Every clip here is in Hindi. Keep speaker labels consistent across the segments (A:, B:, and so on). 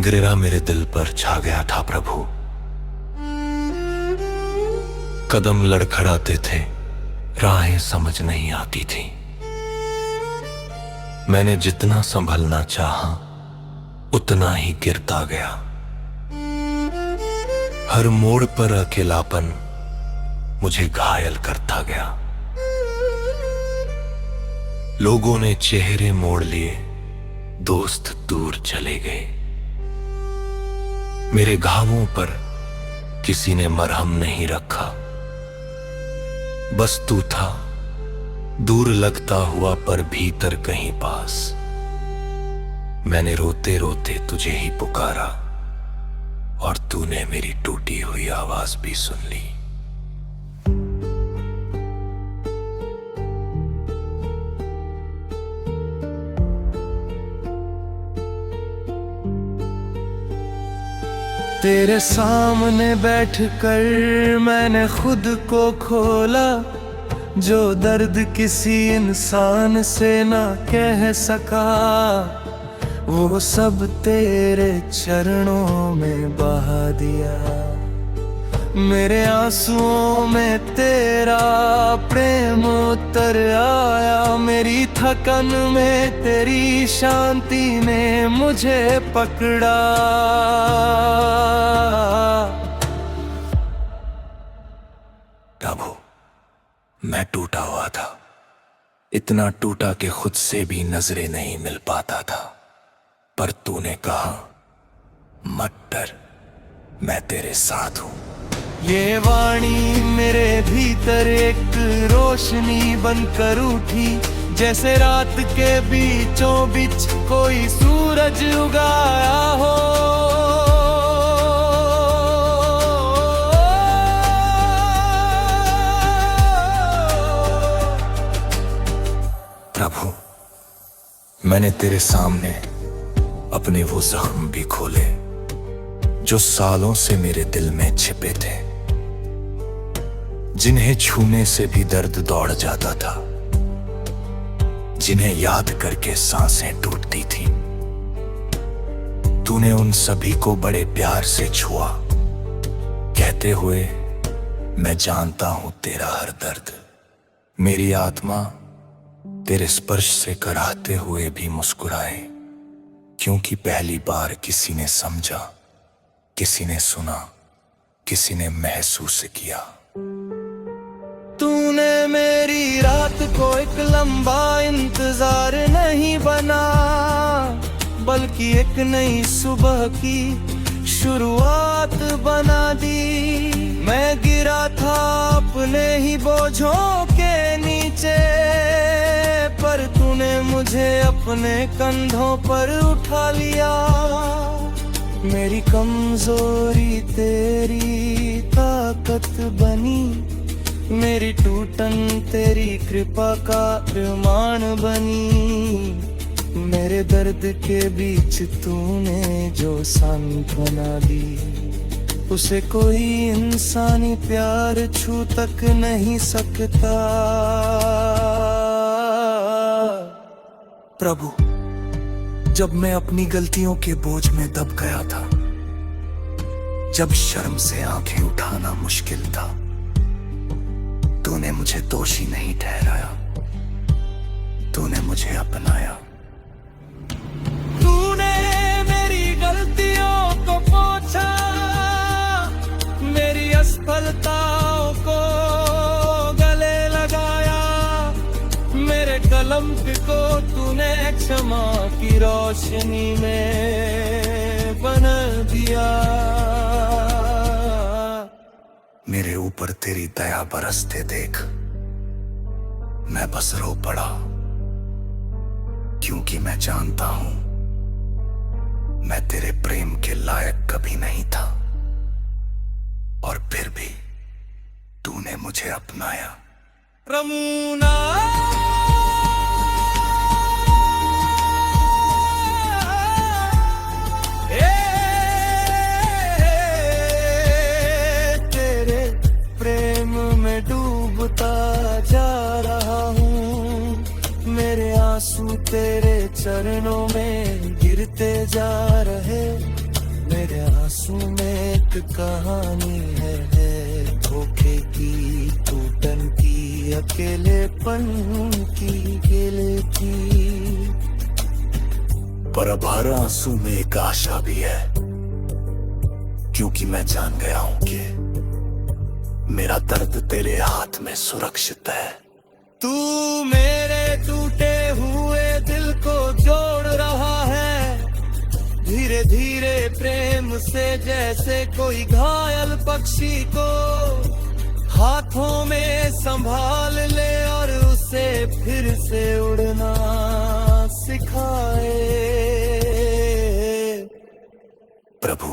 A: अंगरेरा मेरे दिल पर छा गया था प्रभु। कदम लड़खड़ाते थे, राहें समझ नहीं आती थी। मैंने जितना संभलना चाहा उतना ही गिरता गया। हर मोड़ पर अकेलापन मुझे घायल करता गया। लोगों ने चेहरे मोड़ लिए, दोस्त दूर चले गए। मेरे घावों पर किसी ने मरहम नहीं रखा। बस तू था, दूर लगता हुआ पर भीतर कहीं पास। मैंने रोते रोते तुझे ही पुकारा और तूने मेरी टूटी हुई आवाज भी सुन ली।
B: तेरे सामने बैठकर मैंने खुद को खोला, जो दर्द किसी इंसान से ना कह सका, वो सब तेरे चरणों में बहा दिया। मेरे आंसुओं में तेरा प्रेम उतर आया, मेरी थकन में तेरी शांति ने मुझे पकड़ा।
A: प्रभु, मैं टूटा हुआ था, इतना टूटा कि खुद से भी नजरें नहीं मिल पाता था। पर तूने कहा, मत डर, मैं तेरे साथ हूं।
B: ये वाणी मेरे भीतर एक रोशनी बनकर उठी, जैसे रात के बीचों बीच कोई सूरज उगाया हो।
A: प्रभु, मैंने तेरे सामने अपने वो जख्म भी खोले जो सालों से मेरे दिल में छिपे थे, जिन्हें छूने से भी दर्द दौड़ जाता था, जिन्हें याद करके सांसें टूटती थी। तूने उन सभी को बड़े प्यार से छुआ, कहते हुए, मैं जानता हूं तेरा हर दर्द। मेरी आत्मा तेरे स्पर्श से कराहते हुए भी मुस्कुराए, क्योंकि पहली बार किसी ने समझा, किसी ने सुना, किसी ने महसूस किया।
B: तूने मेरी रात को एक लंबा इंतजार नहीं बना, बल्कि एक नई सुबह की शुरुआत बना दी। मैं गिरा था अपने ही बोझों के नीचे, पर तूने मुझे अपने कंधों पर उठा लिया। मेरी कमजोरी तेरी ताकत बनी, मेरी टूटन तेरी कृपा का प्रमाण बनी। मेरे दर्द के बीच तूने जो सांत्वना दी, उसे कोई इंसानी प्यार छू तक नहीं सकता। प्रभु, जब मैं अपनी गलतियों के बोझ में दब गया था, जब शर्म से आंखें उठाना मुश्किल था, तूने मुझे दोषी नहीं ठहराया, तूने मुझे अपनाया। तूने मेरी गलतियों को पोंछा, मेरी असफलताओं को गले लगाया। मेरे कलम को तूने क्षमा की रोशनी में बना दिया। मेरे ऊपर तेरी दया बरसते देख मैं बस रो पड़ा, क्योंकि मैं जानता हूं मैं तेरे प्रेम के लायक कभी नहीं था, और फिर भी तूने मुझे अपनाया। रमूना जा रहा हूँ, मेरे आंसू तेरे चरणों में गिरते जा रहे। एक कहानी है धोखे की, टूटन की, अकेलेपन की, गेले की। पर अब हर आंसू में एक आशा भी है, क्योंकि मैं जान गया हूं कि मेरा दर्द तेरे हाथ में सुरक्षित है। तू मेरे टूटे हुए दिल को जोड़ रहा है, धीरे धीरे प्रेम से, जैसे कोई घायल पक्षी को हाथों में संभाल ले और उसे फिर से उड़ना सिखाए। प्रभु,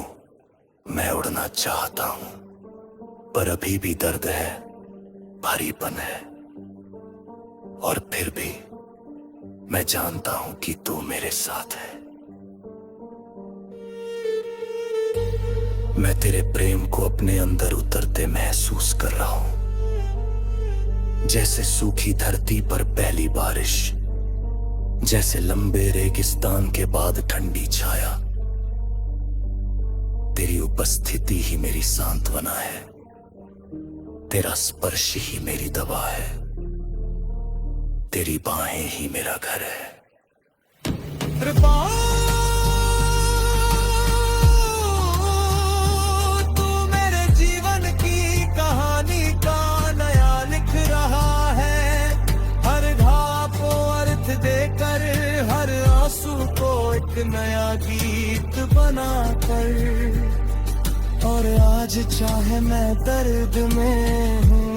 B: मैं उड़ना चाहता हूं, पर अभी भी दर्द है, भारीपन है, और फिर भी मैं जानता हूं कि तू मेरे साथ है। मैं तेरे प्रेम को अपने अंदर उतरते महसूस कर रहा हूं, जैसे सूखी धरती पर पहली बारिश, जैसे लंबे रेगिस्तान के बाद ठंडी छाया। तेरी उपस्थिति ही मेरी सांत्वना है, तेरा स्पर्श ही मेरी दवा है, तेरी बाहें ही मेरा घर है। तू मेरे जीवन की कहानी का नया लिख रहा है, हर घाव को अर्थ देकर, हर आंसू को एक नया गीत बनाकर। और आज चाहे मैं दर्द में हूँ,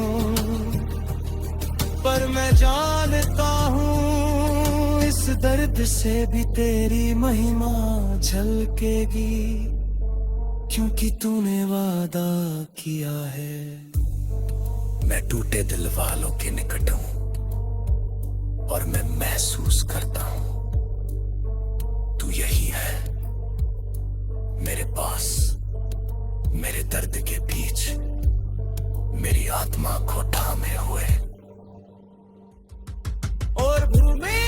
B: पर मैं जानता हूँ इस दर्द से भी तेरी महिमा झलकेगी, क्योंकि तूने वादा किया है। मैं टूटे दिल वालों के निकट हूँ, और मैं महसूस करता हूँ तू यही है, मेरे पास, मेरे दर्द के बीच, मेरी आत्मा को थामे हुए। और भूमि,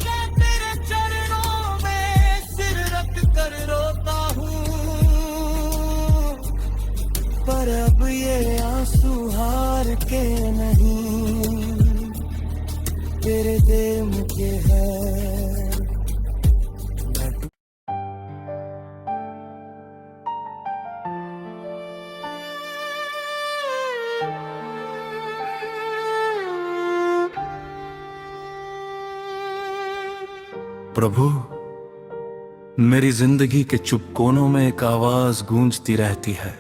B: मैं तेरे चरणों में सिर रख कर रोता हूँ, पर अब ये आंसू हार के नहीं, तेरे देम के है। प्रभु, मेरी जिंदगी के चुप कोनों में एक आवाज गूंजती रहती है।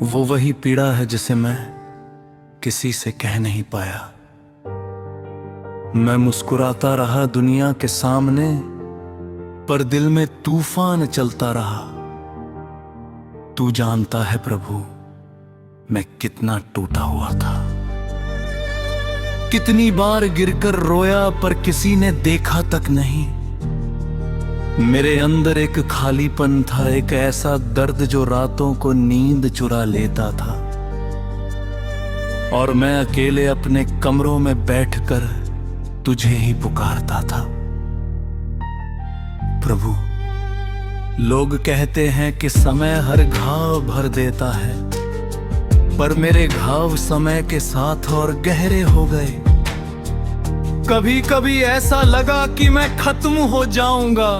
B: वो वही पीड़ा है जिसे मैं किसी से कह नहीं पाया। मैं मुस्कुराता रहा दुनिया के सामने, पर दिल में तूफान चलता रहा। तू जानता है प्रभु, मैं कितना टूटा हुआ था, कितनी बार गिरकर रोया, पर किसी ने देखा तक नहीं। मेरे अंदर एक खालीपन था, एक ऐसा दर्द जो रातों को नींद चुरा लेता था, और मैं अकेले अपने कमरों में बैठकर तुझे ही पुकारता था। प्रभु, लोग कहते हैं कि समय हर घाव भर देता है, पर मेरे घाव समय के साथ और गहरे हो गए। कभी कभी ऐसा लगा कि मैं खत्म हो जाऊंगा,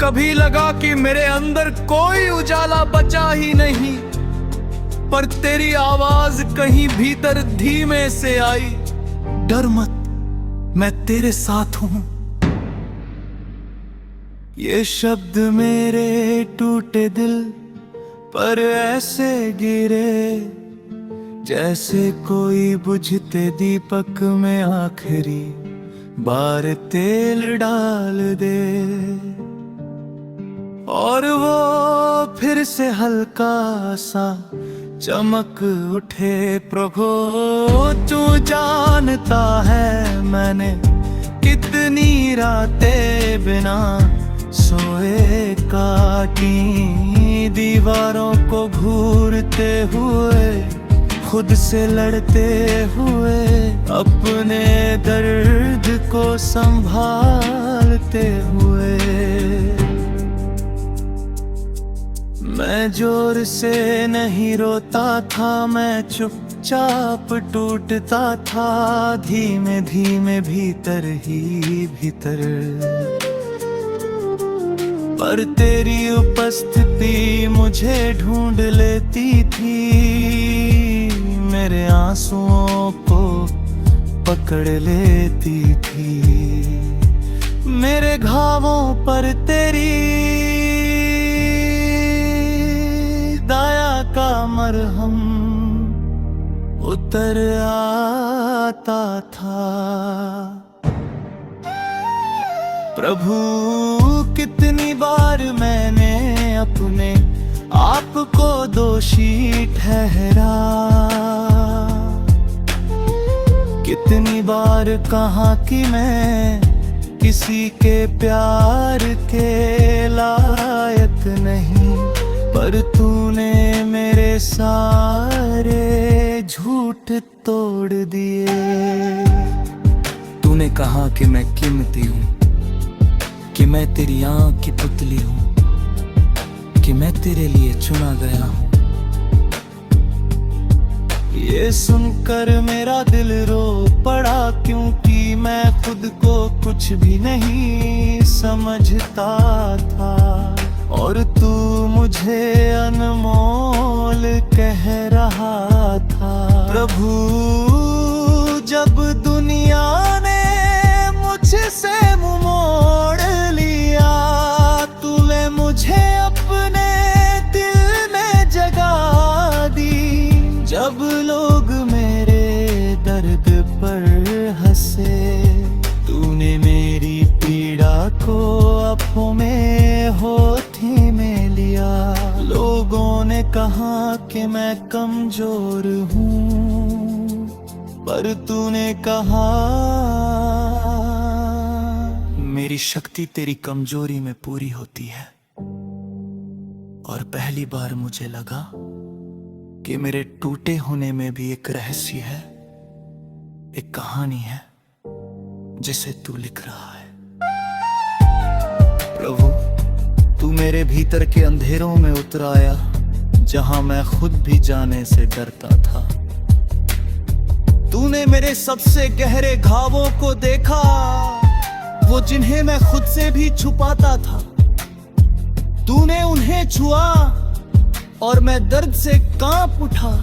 B: कभी लगा कि मेरे अंदर कोई उजाला बचा ही नहीं, पर तेरी आवाज कहीं भीतर धीमे से आई, डर मत, मैं तेरे साथ हूं। ये शब्द मेरे टूटे दिल पर ऐसे गिरे, जैसे कोई बुझते दीपक में आखिरी बार तेल डाल दे, और वो फिर से हल्का सा चमक उठे। प्रभु, तू जानता है मैंने कितनी रातें बिना सोए काटी, दीवारों को घूरते हुए, खुद से लड़ते हुए, अपने दर्द को संभालते हुए। मैं जोर से नहीं रोता था, मैं चुपचाप टूटता था, धीमे धीमे भीतर ही भीतर। पर तेरी उपस्थिति मुझे ढूंढ लेती थी, मेरे आंसुओं को पकड़ लेती थी। मेरे घावों पर तेरी दया का मरहम उतर आता था। प्रभु कितनी बार मैंने अपने आप को दोषी ठहरा, कितनी बार कहा कि मैं किसी के प्यार के लायक नहीं, पर तूने मेरे सारे झूठ तोड़ दिए। तूने कहा कि मैं कीमती हूँ, कि मैं तेरी आँख की पुतली हूँ, कि मैं तेरे लिए चुना गया हूँ। ये सुनकर मेरा दिल रो पड़ा, क्योंकि मैं खुद को कुछ भी नहीं समझता था, और तू मुझे अनमोल कह रहा था। प्रभु जब दुनिया ने मुझसे मुँह मोड़ लिया, तूने मुझे अपने दिल में जगा दी। जब लोग मेरे दर्द पर हंसे, तूने मेरी पीड़ा को आँखों में होठी में लिया। लोगों ने कहा कि मैं कमजोर हूँ, पर तूने कहा मेरी शक्ति तेरी कमजोरी में पूरी होती है। और पहली बार मुझे लगा कि मेरे टूटे होने में भी एक रहस्य है, एक कहानी है जिसे तू लिख रहा है। प्रभु तू मेरे भीतर के अंधेरों में उतर आया, जहां मैं खुद भी जाने से डरता था। तूने मेरे सबसे गहरे घावों को देखा, वो जिन्हें मैं खुद से भी छुपाता था। तूने उन्हें छुआ और मैं दर्द से कांप उठा,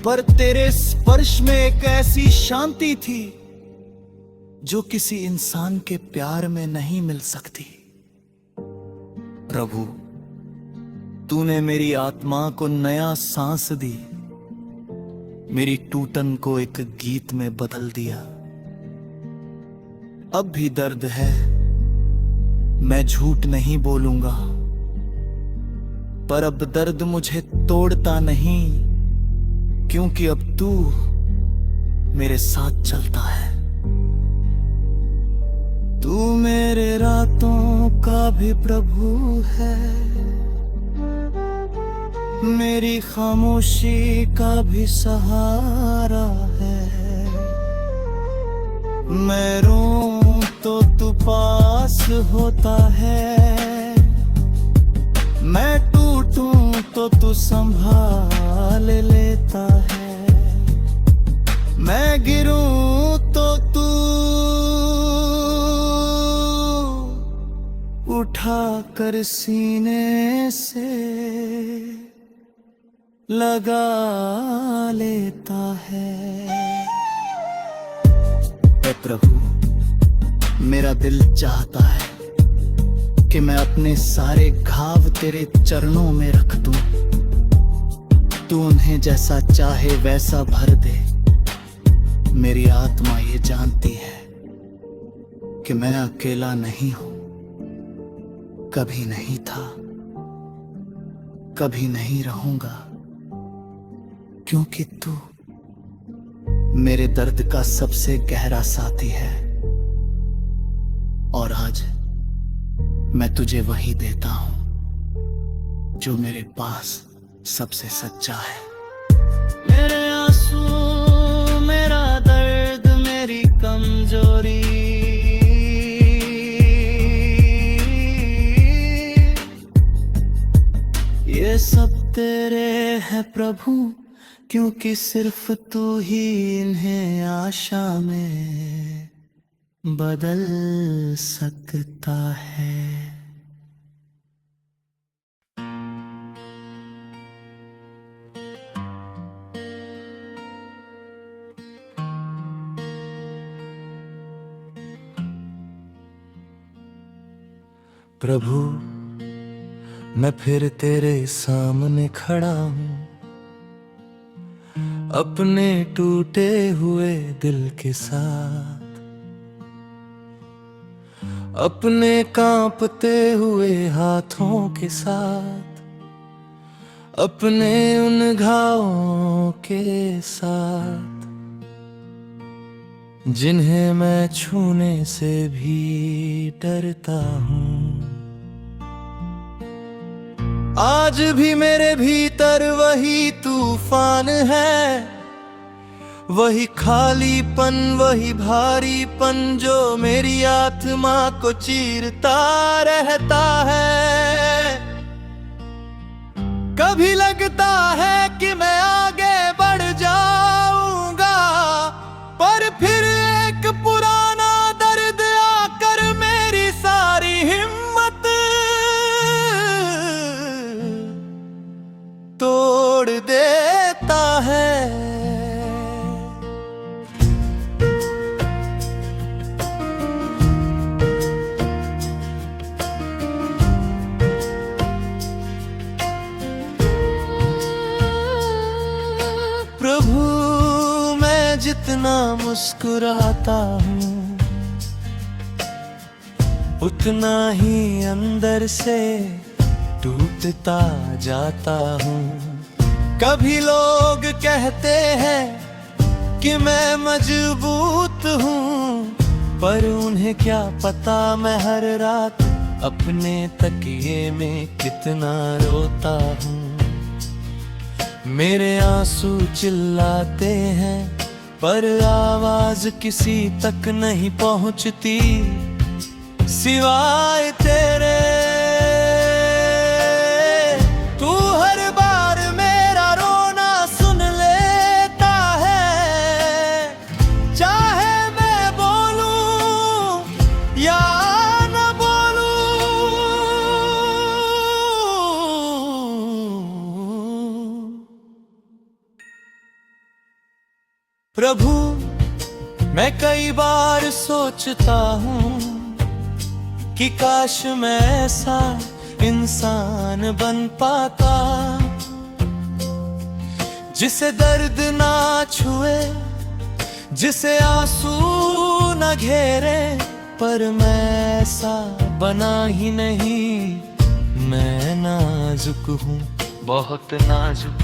B: पर तेरे स्पर्श में एक ऐसी शांति थी जो किसी इंसान के प्यार में नहीं मिल सकती। प्रभु तूने मेरी आत्मा को नया सांस दी, मेरी टूटन को एक गीत में बदल दिया। अब भी दर्द है, मैं झूठ नहीं बोलूंगा, पर अब दर्द मुझे तोड़ता नहीं, क्योंकि अब तू मेरे साथ चलता है। तू मेरे रातों का भी प्रभु है, मेरी खामोशी का भी सहारा है। मैं रोऊं तो तू पास होता है, मैं टूटूं तो तू संभाल लेता है, मैं गिरूं तो तू उठा कर सीने से लगा लेता है। ऐ प्रभु मेरा दिल चाहता है कि मैं अपने सारे घाव तेरे चरणों में रख दूं, तू उन्हें जैसा चाहे वैसा भर दे। मेरी आत्मा ये जानती है कि मैं अकेला नहीं हूं, कभी नहीं था, कभी नहीं रहूंगा, क्योंकि तू मेरे दर्द का सबसे गहरा साथी है। और आज मैं तुझे वही देता हूं जो मेरे पास सबसे सच्चा है। मेरे आंसू, मेरा दर्द, मेरी कमजोरी, ये हैं प्रभु, क्योंकि सिर्फ तू ही इन्हें आशा में बदल सकता है।
A: प्रभु मैं फिर तेरे सामने खड़ा हूँ, अपने टूटे हुए दिल के साथ, अपने कांपते हुए हाथों के साथ, अपने उन घावों के साथ जिन्हें मैं छूने से भी डरता हूँ। आज भी मेरे भीतर वही तूफान है, वही खालीपन, वही भारीपन जो मेरी आत्मा को चीरता रहता है। कभी लगता है कि मैं आगे बढ़ जाऊंगा, पर फिर एक पुराना दर्द आकर मेरी सारी हिम्मत तोड़ देता है। प्रभु मैं जितना मुस्कुराता हूँ, उतना ही अंदर से टूटता जाता हूँ। कभी लोग कहते हैं कि मैं मजबूत हूँ, पर उन्हें क्या पता मैं हर रात अपने तकिए में कितना रोता हूँ। मेरे आंसू चिल्लाते हैं, पर आवाज किसी तक नहीं पहुंचती सिवाय तेरे। तू हर बार मेरा रोना सुन लेता है, चाहे मैं बोलूं या न बोलूं। प्रभु मैं कई बार सोचता हूँ कि काश मैं ऐसा इंसान बन पाता जिसे दर्द ना छुए, जिसे आंसू न घेरे। पर मैं ऐसा बना ही नहीं, मैं नाजुक हूँ, बहुत नाजुक।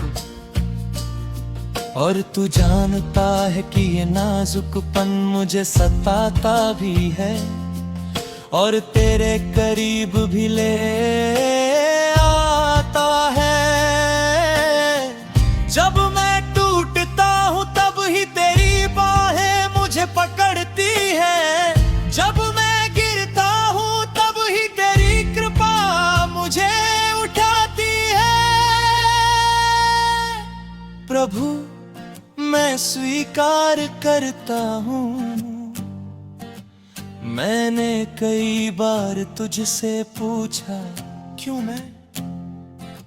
A: और तू जानता है कि ये नाजुकपन मुझे सताता भी है, और तेरे करीब भी ले आता है। जब मैं टूटता हूँ तब ही तेरी बाहें मुझे पकड़ती है, जब मैं गिरता हूँ तब ही तेरी कृपा मुझे उठाती है। प्रभु मैं स्वीकार करता हूँ, मैंने कई बार तुझसे पूछा क्यों मैं,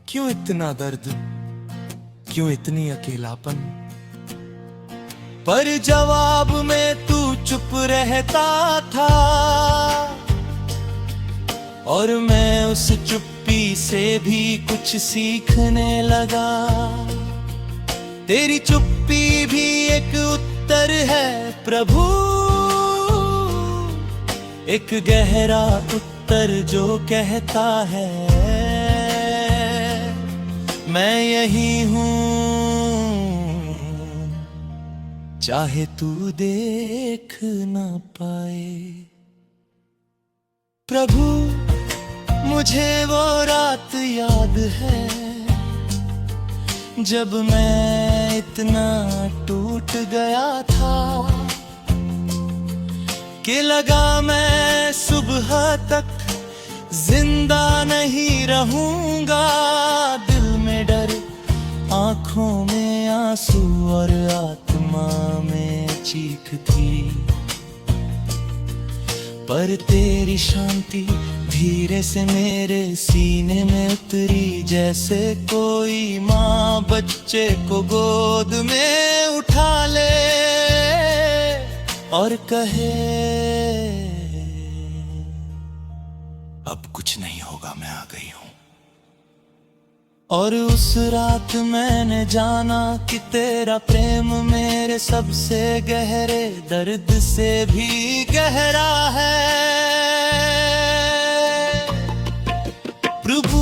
A: क्यों इतना दर्द, क्यों इतनी अकेलापन। पर जवाब में तू चुप रहता था, और मैं उस चुप्पी से भी कुछ सीखने लगा। तेरी चुप्पी भी एक उत्तर है प्रभु, एक गहरा उत्तर जो कहता है मैं यही हूँ, चाहे तू देख ना पाए। प्रभु मुझे वो रात याद है जब मैं इतना टूट गया था कि लगा मैं सुबह तक जिंदा नहीं रहूंगा। दिल में डर, आंखों
B: आंखों में आंसू और आत्मा में चीख थी, पर तेरी शांति धीरे से मेरे सीने में उतरी, जैसे कोई माँ बच्चे को गोद में उठा ले और कहे
A: अब कुछ नहीं होगा, मैं आ गई हूं।
B: और उस रात मैंने जाना कि तेरा प्रेम मेरे सबसे गहरे दर्द से भी गहरा है। प्रभु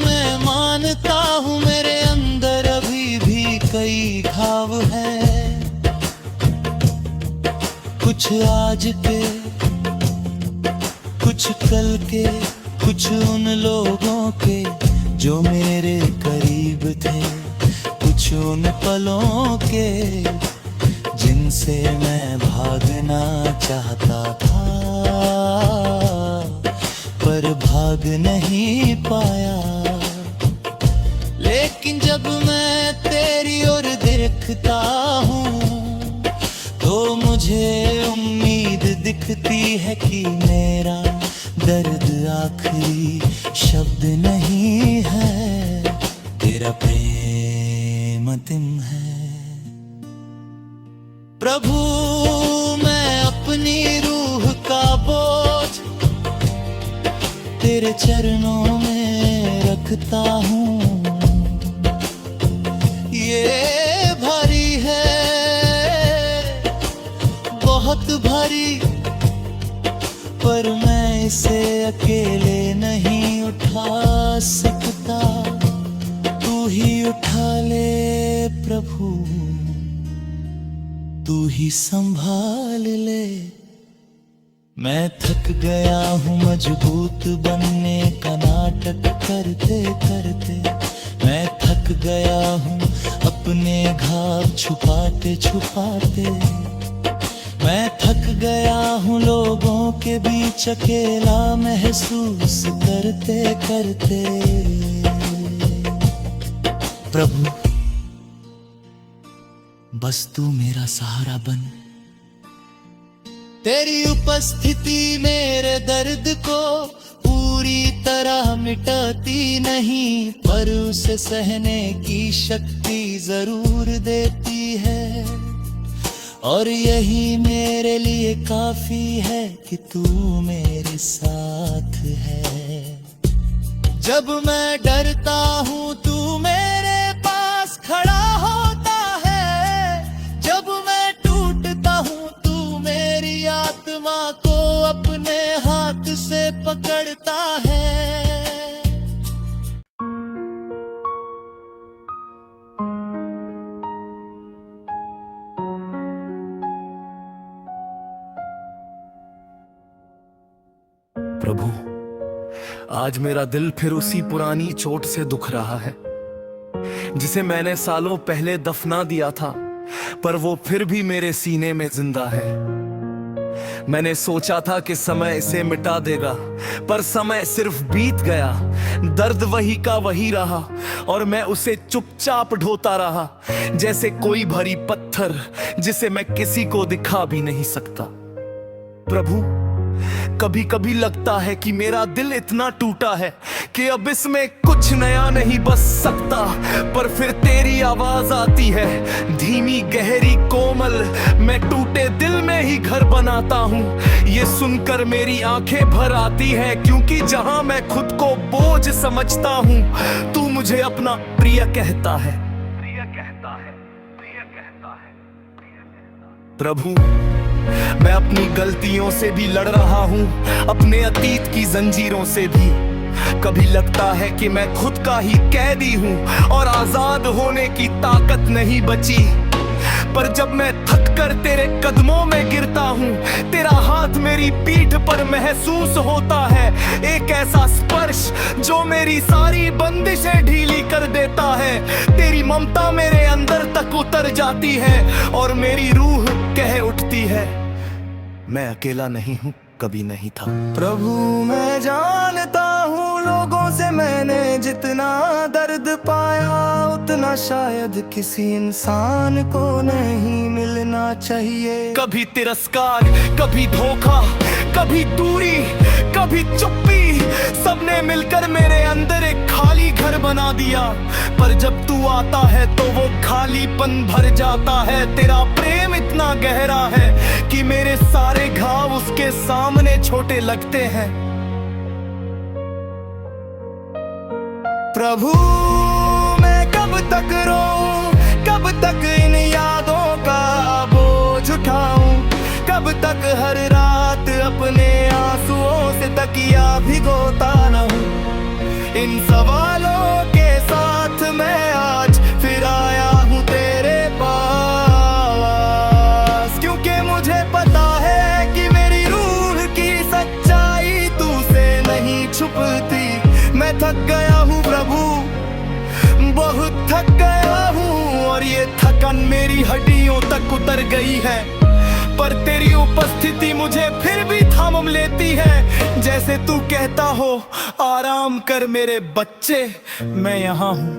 B: मैं मानता हूँ मेरे अंदर अभी भी कई घाव हैं, कुछ आज के, कुछ कल के, कुछ उन लोगों के जो मेरे करीब थे, कुछ उन पलों के जिनसे मैं भागना चाहता था पर भाग नहीं पाया। लेकिन जब मैं तेरी ओर देखता हूँ तो मुझे उम्मीद दिखती है कि मेरा दर्द आखिरी शब्द नहीं है, तेरा प्रेम अंतिम है। प्रभु मैं अपनी रूह का बोझ तेरे चरणों में रखता हूँ, ये भारी है, बहुत भारी, पर मैं इसे अकेले नहीं उठा सकता, तू ही उठा ले प्रभु, तू ही संभाल ले। मैं थक गया हूँ मजबूत बनने का नाटक करते करते, मैं थक गया हूँ अपने घाव छुपाते छुपाते, मैं थक गया हूँ लोगों के बीच अकेला महसूस करते करते। प्रभु बस तू मेरा सहारा बन, तेरी उपस्थिति मेरे दर्द को पूरी तरह मिटाती नहीं, पर उसे सहने की शक्ति जरूर देती है। और यही मेरे लिए काफी है कि तू मेरे साथ है। जब मैं डरता हूँ तू मेरे पास खड़ा होता है, जब मैं टूटता हूँ तू मेरी आत्मा को अपने हाथ से पकड़ता है।
C: प्रभु आज मेरा दिल फिर उसी पुरानी चोट से दुख रहा है जिसे मैंने सालों पहले दफना दिया था, पर वो फिर भी मेरे सीने में जिंदा है। मैंने सोचा था कि समय इसे मिटा देगा, पर समय सिर्फ बीत गया, दर्द वही का वही रहा और मैं उसे चुपचाप ढोता रहा जैसे कोई भरी पत्थर जिसे मैं किसी को दिखा भी नहीं सकता। प्रभु कभी कभी लगता है कि मेरा दिल इतना टूटा है कि अब इसमें कुछ नया नहीं बस सकता, पर फिर तेरी आवाज आती है धीमी गहरी कोमल, मैं टूटे दिल में ही घर बनाता हूँ। ये सुनकर मेरी आंखें भर आती है, क्योंकि जहां मैं खुद को बोझ समझता हूँ तू मुझे अपना प्रिय कहता है, प्रिय कहता है, प्रिय कहता है, प्रिय कहता है। प्रभु मैं अपनी गलतियों से भी लड़ रहा हूँ, अपने अतीत की जंजीरों से भी। कभी लगता है कि मैं खुद का ही कैदी हूँ और आजाद होने की ताकत नहीं बची, पर जब मैं थक कर तेरे कदमों में गिरता हूँ, तेरा हाथ मेरी पीठ पर महसूस होता है, एक ऐसा स्पर्श जो मेरी सारी बंदिशें ढीली कर देता है। तेरी ममता मेरे अंदर तक उतर जाती है और मेरी रूह कह उठती है मैं अकेला नहीं हूँ, कभी नहीं था।
B: प्रभु मैं जानता हूँ लोगों आंखों से मैंने जितना दर्द पाया उतना शायद किसी इंसान को नहीं मिलना चाहिए।
C: कभी तिरस्कार, कभी धोखा, कभी दूरी, कभी चुप्पी, सबने मिलकर मेरे अंदर एक खाली घर बना दिया। पर जब तू आता है तो वो खालीपन भर जाता है। तेरा प्रेम इतना गहरा है कि मेरे सारे घाव उसके सामने छोटे लगते हैं।
B: प्रभु मैं कब तक रोऊं, कब तक इन यादों का बोझ उठाऊं, कब तक हर रात अपने आंसुओं से तकिया भिगोता रहूं। इन सवालों के साथ मैं आज फिर आया हूं तेरे पास, क्योंकि मुझे पता है कि मेरी रूह की सच्चाई तुझसे नहीं छुपती। मैं थक गया हूँ प्रभु, बहुत थक गया हूँ, और ये थकन मेरी हड्डियों तक उतर गई है। पर तेरी उपस्थिति मुझे फिर भी थाम लेती है। जैसे तू कहता हो, आराम कर मेरे बच्चे, मैं यहाँ हूँ।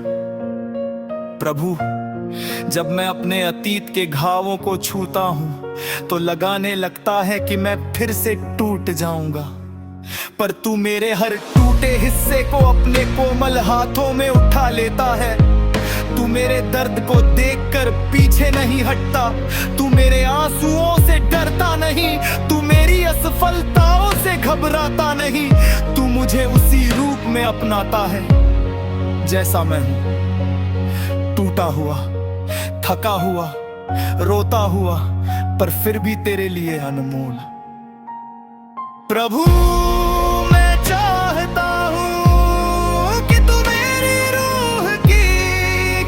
B: प्रभु जब मैं अपने अतीत के घावों को छूता हूँ तो लगाने लगता है कि मैं फिर से टूट जाऊंगा। पर तू मेरे हर टूटे हिस्से को अपने कोमल हाथों में उठा लेता है। तू मेरे दर्द को देखकर पीछे नहीं हटता, तू मेरे आंसुओं से डरता नहीं, तू मेरी असफलताओं से घबराता नहीं। तू मुझे उसी रूप में अपनाता है जैसा मैं हूँ, टूटा हुआ, थका हुआ, रोता हुआ, पर फिर भी तेरे लिए अनमोल। प्रभु मैं चाहता हूँ कि तू मेरी रूह की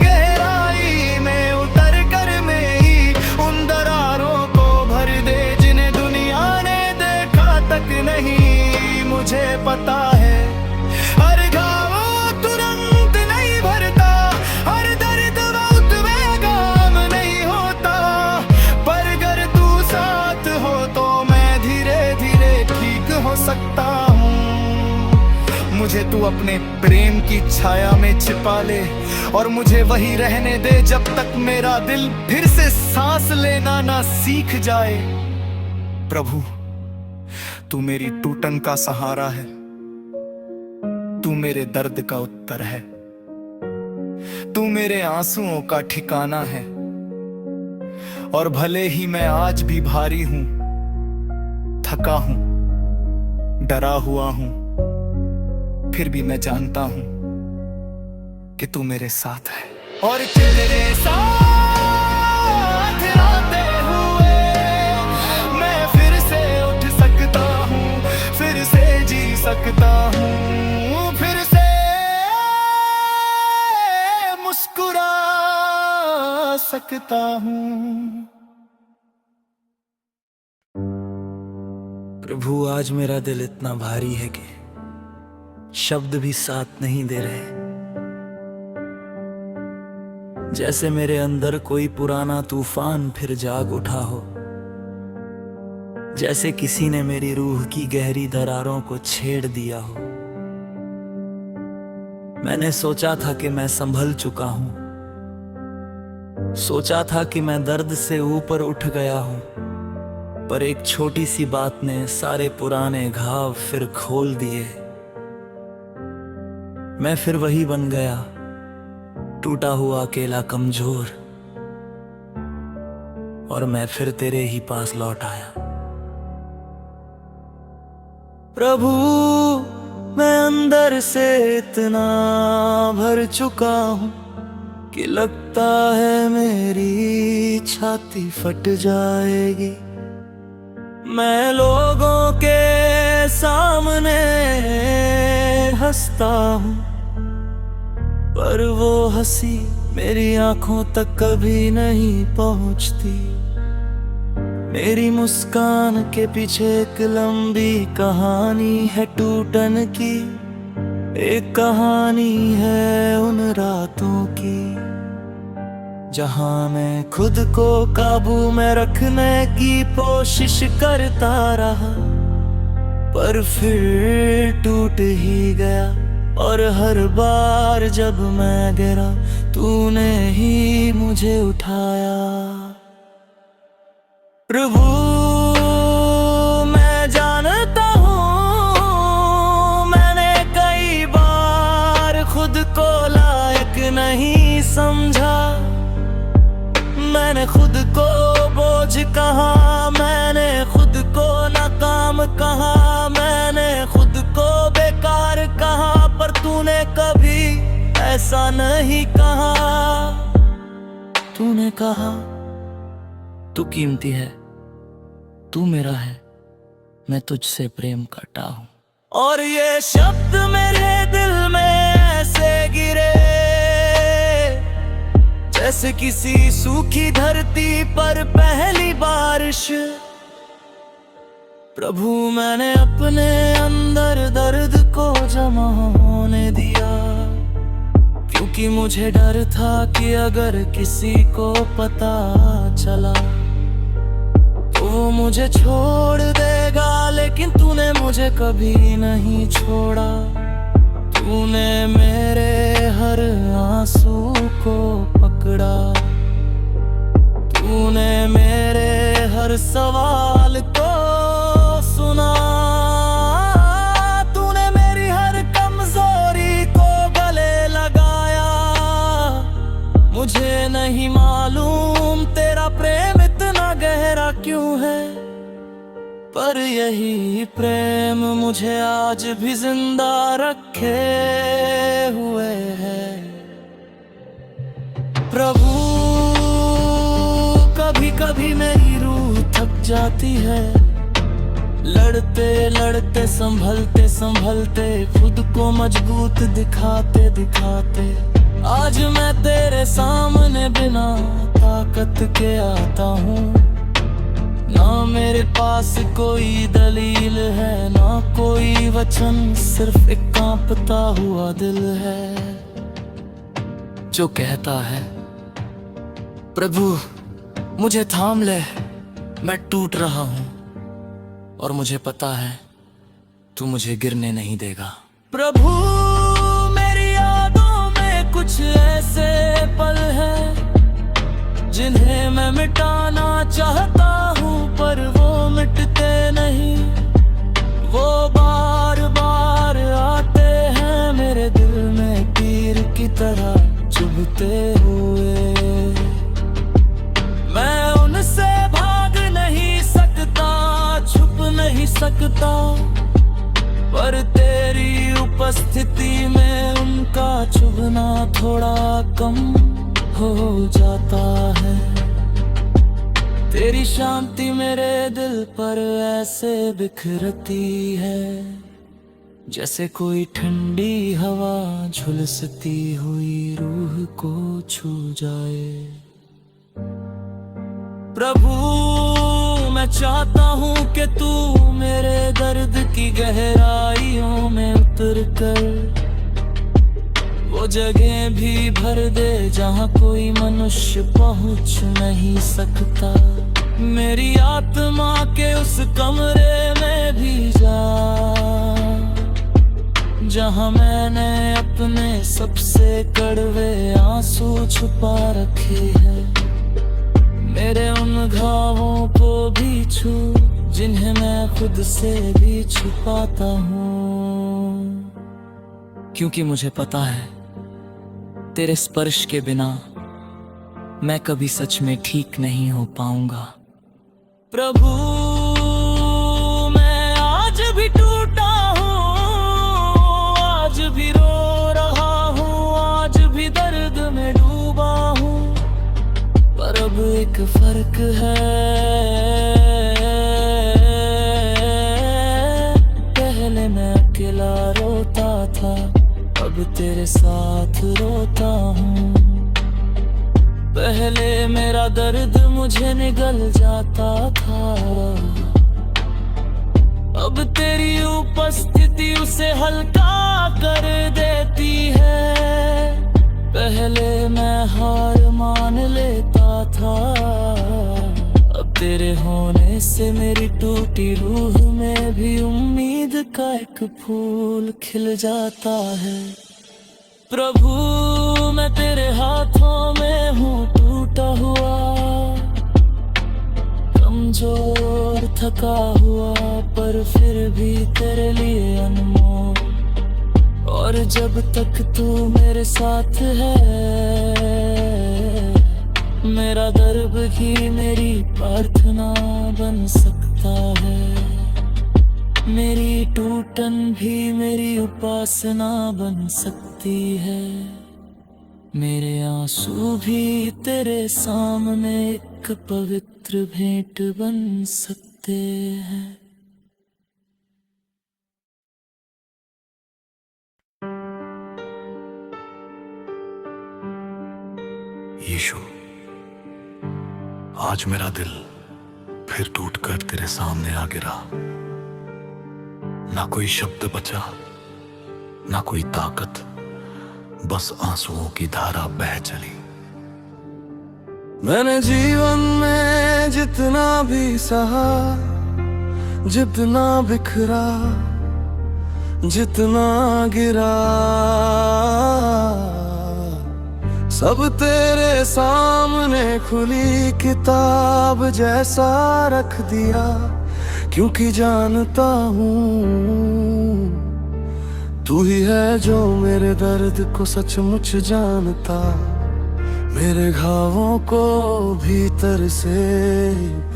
B: गहराई में उतर कर मेरी उन दरारों को भर दे जिन्हें दुनिया ने देखा तक नहीं। मुझे पता है हर घाव तुरंत नहीं भरता, हर दर्द बहुत बेगाम नहीं होता, पर अगर तू साथ हो तो मैं धीरे धीरे ठीक हो सकता हूँ। मुझे तू अपने प्रेम की छाया में छिपा ले और मुझे वही रहने दे जब तक मेरा दिल फिर से सांस लेना ना सीख जाए। प्रभु तू मेरी टूटन का सहारा है, तू मेरे दर्द का उत्तर है, तू मेरे आंसुओं का ठिकाना है। और भले ही मैं आज भी भारी हूं, थका हूं, डरा हुआ हूं, फिर भी मैं जानता हूं कि तू मेरे साथ है। और तेरे साथ आते हुए मैं फिर से उठ सकता हूं, फिर से जी सकता हूं, फिर से मुस्कुरा सकता हूं।
D: प्रभु आज मेरा दिल इतना भारी है कि शब्द भी साथ नहीं दे रहे। जैसे मेरे अंदर कोई पुराना तूफान फिर जाग उठा हो, जैसे किसी ने मेरी रूह की गहरी दरारों को छेड़ दिया हो। मैंने सोचा था कि मैं संभल चुका हूं, सोचा था कि मैं दर्द से ऊपर उठ गया हूं, पर एक छोटी सी बात ने सारे पुराने घाव फिर खोल दिए। मैं फिर वही बन गया, टूटा हुआ अकेला कमजोर, और मैं फिर तेरे ही पास लौट आया। प्रभु मैं अंदर से इतना भर चुका हूं कि लगता है मेरी छाती फट जाएगी। मैं लोगों के सामने हंसता हूँ, पर वो हंसी मेरी आंखों तक कभी नहीं पहुंचती। मेरी मुस्कान के पीछे एक लंबी कहानी है टूटन की, एक कहानी है उन रातों की जहां मैं खुद को काबू में रखने की कोशिश करता रहा, पर फिर टूट ही गया और हर बार जब मैं गिरा तूने ही मुझे उठाया। प्रभु मैं जानता हूँ मैंने कई बार खुद को लायक नहीं समझा। मैंने खुद को बोझ कहा, मैंने खुद को नाकाम कहा, मैंने खुद को बेकार कहा, पर तूने कभी ऐसा नहीं कहा। तूने कहा तू कीमती है, तू मेरा है, मैं तुझसे प्रेम करता हूँ। और ये शब्द मेरे दिल में ऐसे गिरे जैसे किसी सूखी धरती पर पहली बारिश। प्रभु मैंने अपने अंदर दर्द को जमा होने दिया, क्योंकि मुझे डर था कि अगर किसी को पता चला तो वो मुझे छोड़ देगा, लेकिन तूने मुझे कभी नहीं छोड़ा। तूने मेरे हर आंसू को पकड़ा, तूने मेरे हर सवाल को सुना, तूने मेरी हर कमजोरी को गले लगाया। मुझे नहीं मालूम तेरा प्रेम इतना गहरा क्यों है, पर यही प्रेम मुझे आज भी जिंदा रखे हुए है। प्रभु कभी कभी मेरी रूह थक जाती है, लड़ते लड़ते संभलते संभलते खुद को मजबूत दिखाते दिखाते आज मैं तेरे सामने बिना ताकत के आता हूँ। ना मेरे पास कोई दलील है, ना कोई वचन, सिर्फ एक कांपता हुआ दिल है जो कहता है प्रभु मुझे थाम ले, मैं टूट रहा हूँ और मुझे पता है तू मुझे गिरने नहीं देगा। प्रभु मेरी यादों में कुछ ऐसे पल हैं जिन्हें मैं मिटाना चाहता हूँ, पर वो मिटते नहीं। वो बार बार आते हैं मेरे दिल में तीर की तरह चुभते हुए। मैं उनसे भाग नहीं सकता, छुप नहीं सकता, पर तेरी उपस्थिति में उनका चुभना थोड़ा कम हो जाता है। तेरी शांति मेरे दिल पर ऐसे बिखरती है जैसे कोई ठंडी हवा झुलसती हुई रूह को छू जाए। प्रभु मैं चाहता हूँ कि तू मेरे दर्द की गहराइयों में उतर कर वो जगह भी भर दे जहाँ कोई मनुष्य पहुँच नहीं सकता। मेरी आत्मा के उस कमरे में भी जा जहाँ मैंने अपने सबसे कड़वे आंसू छुपा रखे हैं। मेरे उन घावों को भी छू जिन्हें मैं खुद से भी छुपाता हूँ, क्योंकि मुझे पता है तेरे स्पर्श के बिना मैं कभी सच में ठीक नहीं हो पाऊंगा। प्रभु मैं आज भी टूटा हूँ, आज भी रो रहा हूँ, आज भी दर्द में डूबा हूँ, पर अब एक फर्क है। पहले मैं अकेला रोता था, अब तेरे साथ रोता हूँ। पहले मेरा दर्द मुझे निगल जाता था, अब तेरी उपस्थिति उसे हल्का कर देती है। पहले मैं हार मान लेता था, अब तेरे होने से मेरी टूटी रूह में भी उम्मीद का एक फूल खिल जाता है। प्रभु मैं तेरे हाथों में हूँ टूटा हुआ, कमजोर थका हुआ, पर फिर भी तेरे लिए अनमोल। और जब तक तू मेरे साथ है, मेरा दर्द ही मेरी प्रार्थना बन सकता है। मेरी टूटन भी मेरी उपासना बन सकती है। मेरे आंसू भी तेरे सामने एक पवित्र भेंट बन सकते हैं।
B: यीशु, आज मेरा दिल फिर टूटकर तेरे सामने आ गिरा। ना कोई शब्द बचा, ना कोई ताकत, बस आंसुओं की धारा बह चली।
D: मैंने जीवन में जितना भी सहा, जितना बिखरा, जितना गिरा, सब तेरे सामने खुली किताब जैसा रख दिया। क्योंकि जानता हूँ तू ही है जो मेरे दर्द को सचमुच जानता, मेरे घावों को भीतर से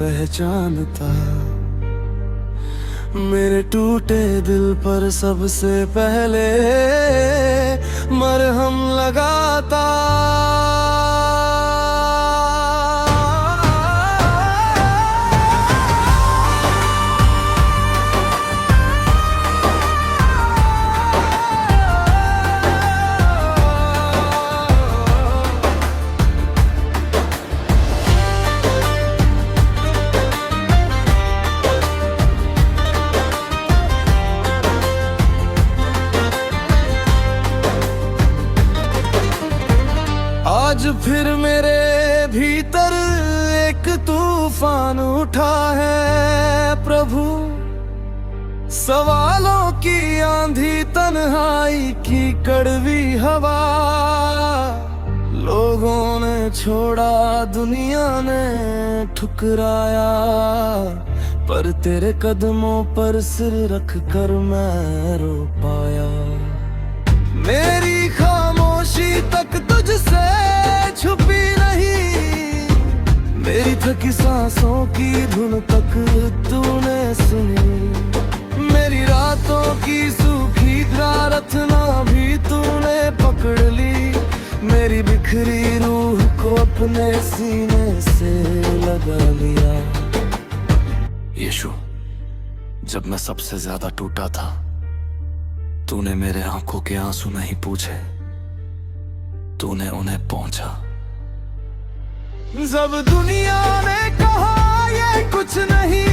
D: पहचानता। मेरे टूटे दिल पर सबसे पहले मरहम लगाता। आज फिर मेरे भीतर एक तूफान उठा है प्रभु। सवालों की आंधी, तन्हाई की कड़वी हवा। लोगों ने छोड़ा, दुनिया ने ठुकराया, पर तेरे कदमों पर सिर रख कर मैं रो पाया। मेरी खामोशी तक तुझसे छुपी नहीं, मेरी थकी सांसों की धुन तक तूने सुनी। मेरी रातों की सूखी प्रार्थना भी तूने पकड़ ली। मेरी बिखरी रूह को अपने सीने से लगा लिया।
B: यीशु, जब मैं सबसे ज्यादा टूटा था, तूने मेरे आंखों के आंसू नहीं पूछे, तूने उन्हें पहुंचा।
D: जब दुनिया ने कहा ये कुछ नहीं,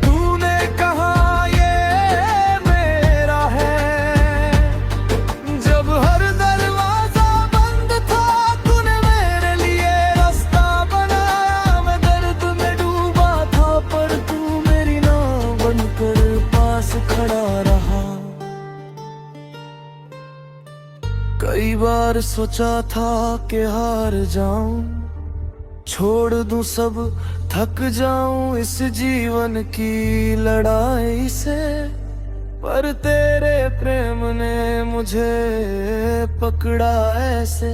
D: तूने कहा ये मेरा है। जब हर दरवाजा बंद था, तूने मेरे लिए रास्ता बनाया। मैं दर्द में डूबा था, पर तू मेरी नाव बनकर पास खड़ा रहा। कई बार सोचा था कि हार जाऊं, छोड़ दूं सब, थक जाऊं इस जीवन की लड़ाई से। पर तेरे प्रेम ने मुझे पकड़ा ऐसे,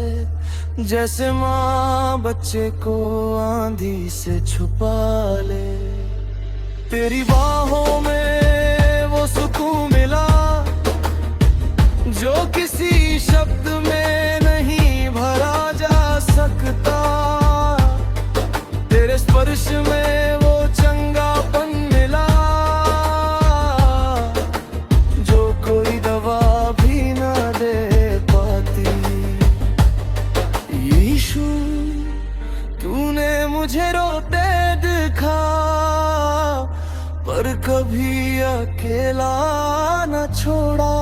D: जैसे माँ बच्चे को आंधी से छुपा ले। तेरी बाहों में वो सुकून मिला जो किसी शब्द में नहीं भरा जा सकता। तेरे स्पर्श में वो चंगापन मिला जो कोई दवा भी ना दे पाती। यीशु, तूने मुझे रोते देखा, पर कभी अकेला न छोड़ा।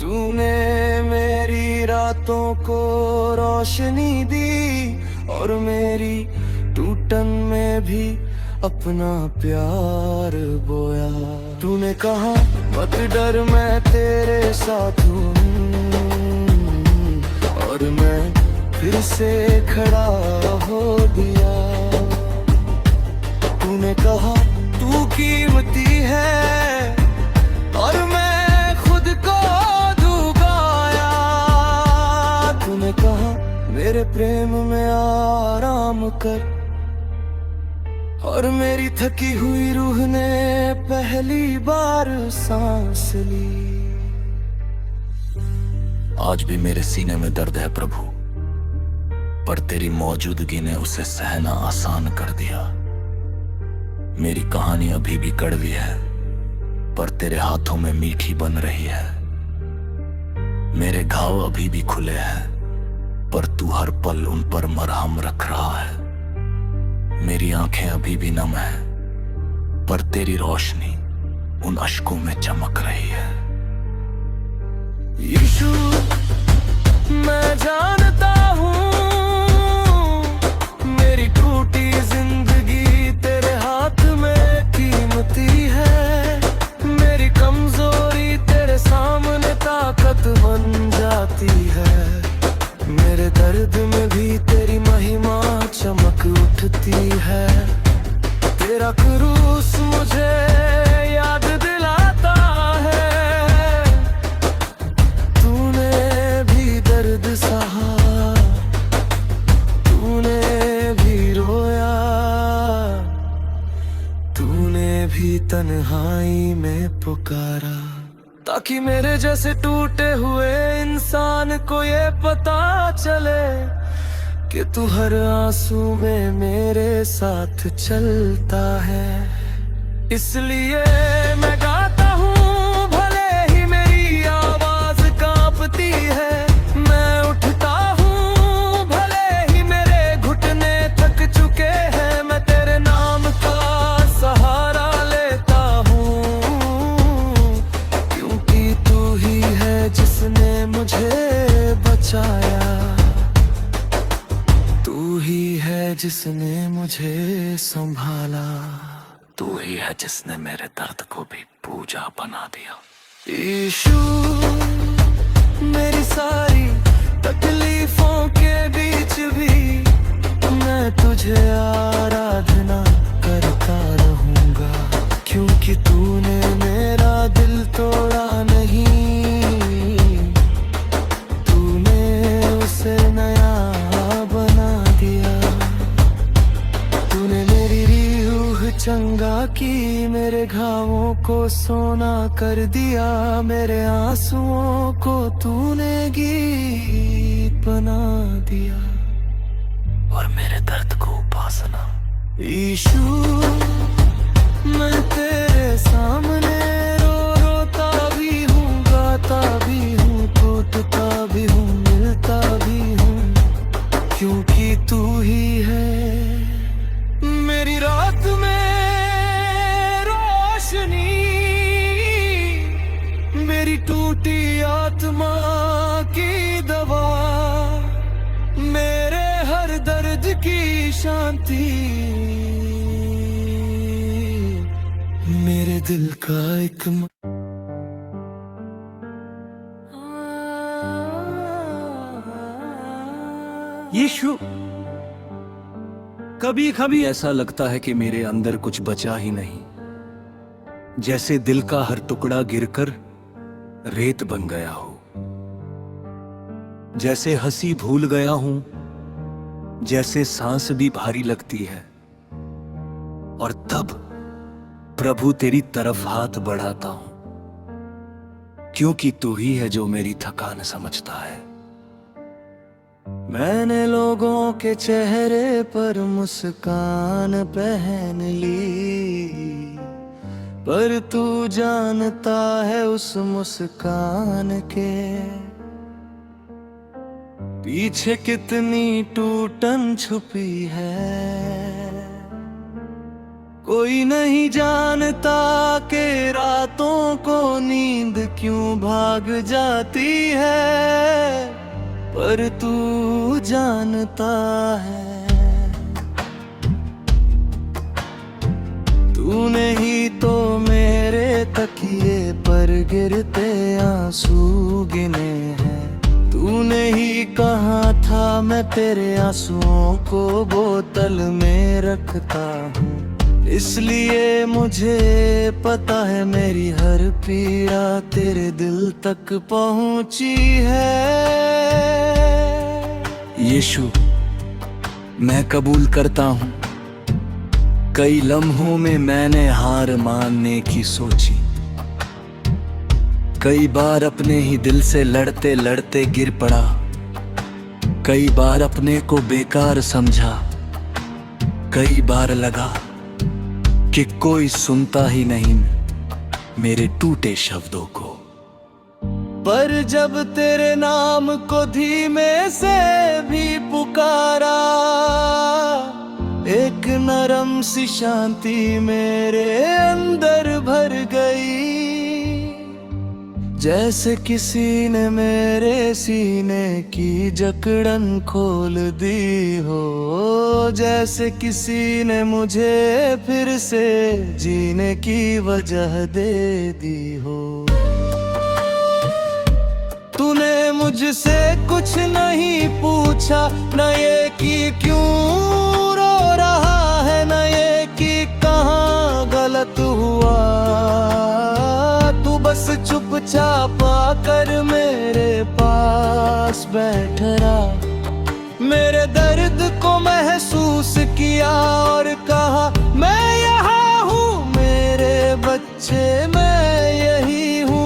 D: तूने मेरी रातों को रोशनी दी
B: और मेरी टूटन में भी अपना प्यार बोया। तूने कहा मत डर मैं तेरे साथ हूँ, और मैं फिर से खड़ा हो गया। तूने कहा तू कीमती है और मैं खुद को डुबाया। तूने कहा मेरे प्रेम में आराम कर, और मेरी थकी हुई रूह ने पहली बार सांस ली।
A: आज भी मेरे सीने में दर्द है प्रभु, पर तेरी मौजूदगी ने उसे सहना आसान कर दिया। मेरी कहानी अभी भी कड़वी है, पर तेरे हाथों में मीठी बन रही है। मेरे घाव अभी भी खुले हैं, पर तू हर पल उन पर मरहम रख रहा है। मेरी आंखें अभी भी नम है, पर तेरी रोशनी उन अश्कों में चमक रही है।
B: यीशु मैं जानता हूँ मेरी टूटी जिंदगी तेरे हाथ में कीमती है। मेरी कमजोरी तेरे सामने ताकत बन जाती है। मेरे दर्द में भी तेरी महिमा चमक उठती है। तेरा क्रूस मुझे याद दिलाता है, तूने भी दर्द सहा, तूने भी रोया, तूने भी तन्हाई में पुकारा, ताकि मेरे जैसे टूटे हुए इंसान को ये पता चले कि तू हर आंसू में मेरे साथ चलता है। इसलिए मैं गाता हूँ भले ही मेरी आवाज कांपती है। मैं उठता हूँ भले ही मेरे घुटने थक चुके हैं। मैं तेरे नाम का सहारा लेता हूँ, क्योंकि तू ही है जिसने मुझे बचाया। तू ही है जिसने मुझे संभाला।
A: तू ही है जिसने मेरे दर्द को भी पूजा बना दिया।
B: यीशु मेरी सारी तकलीफों के बीच भी मैं तुझे आराधना करता रहूंगा, क्योंकि तूने मेरा दिल तोड़ा नहीं, तूने उसे नया बना दिया। तूने मेरी रूह चंगा की, मेरे घावों को सोना कर दिया। मेरे आंसुओं को तूने गीत बना दिया,
A: और मेरे दर्द को उपासना।
B: यीशु मैं तेरे सामने रोता भी हूँ, गाता भी हूँ, टूटता भी हूँ, मिलता भी हूँ, क्योंकि तू ही है मेरी रात में रोशनी, मेरी टूटी आत्मा की दवा, मेरे हर दर्द की शांति, मेरे दिल का एक
C: यीशु, कभी कभी ऐसा लगता है कि मेरे अंदर कुछ बचा ही नहीं, जैसे दिल का हर टुकड़ा गिरकर रेत बन गया हो, जैसे हंसी भूल गया हूं, जैसे सांस भी भारी लगती है। और तब प्रभु तेरी तरफ हाथ बढ़ाता हूं, क्योंकि तू ही है जो मेरी थकान समझता है।
B: मैंने लोगों के चेहरे पर मुस्कान पहन ली, पर तू जानता है उस मुस्कान के पीछे कितनी टूटन छुपी है। कोई नहीं जानता कि रातों को नींद क्यों भाग जाती है, पर तू जानता है।
D: तूने ही तो मेरे तकिए पर गिरते आंसू गिने हैं। तूने ही कहा था मैं तेरे आंसुओं को बोतल में रखता हूँ, इसलिए मुझे पता है मेरी हर पीड़ा तेरे दिल तक पहुंची है।
B: यीशु, मैं कबूल करता हूँ, कई लम्हों में मैंने हार मानने की सोची। कई बार अपने ही दिल से लड़ते लड़ते गिर पड़ा, कई बार अपने को बेकार समझा, कई बार लगा कि कोई सुनता ही नहीं मेरे टूटे शब्दों को।
D: पर जब तेरे नाम को धीमे से भी पुकारा, एक नरम सी शांति मेरे अंदर भर गई। जैसे किसी ने मेरे सीने की जकड़न खोल दी हो, जैसे किसी ने मुझे फिर से जीने की वजह दे दी हो। तूने मुझसे कुछ नहीं पूछा, न ये कि क्यों रो रहा है, न ये कि कहाँ गलत हुआ। तू बस चुपचाप आकर मेरे पास बैठ रहा, मेरे दर्द को महसूस किया और कहा मैं यहाँ हूँ मेरे बच्चे, मैं यही हूँ।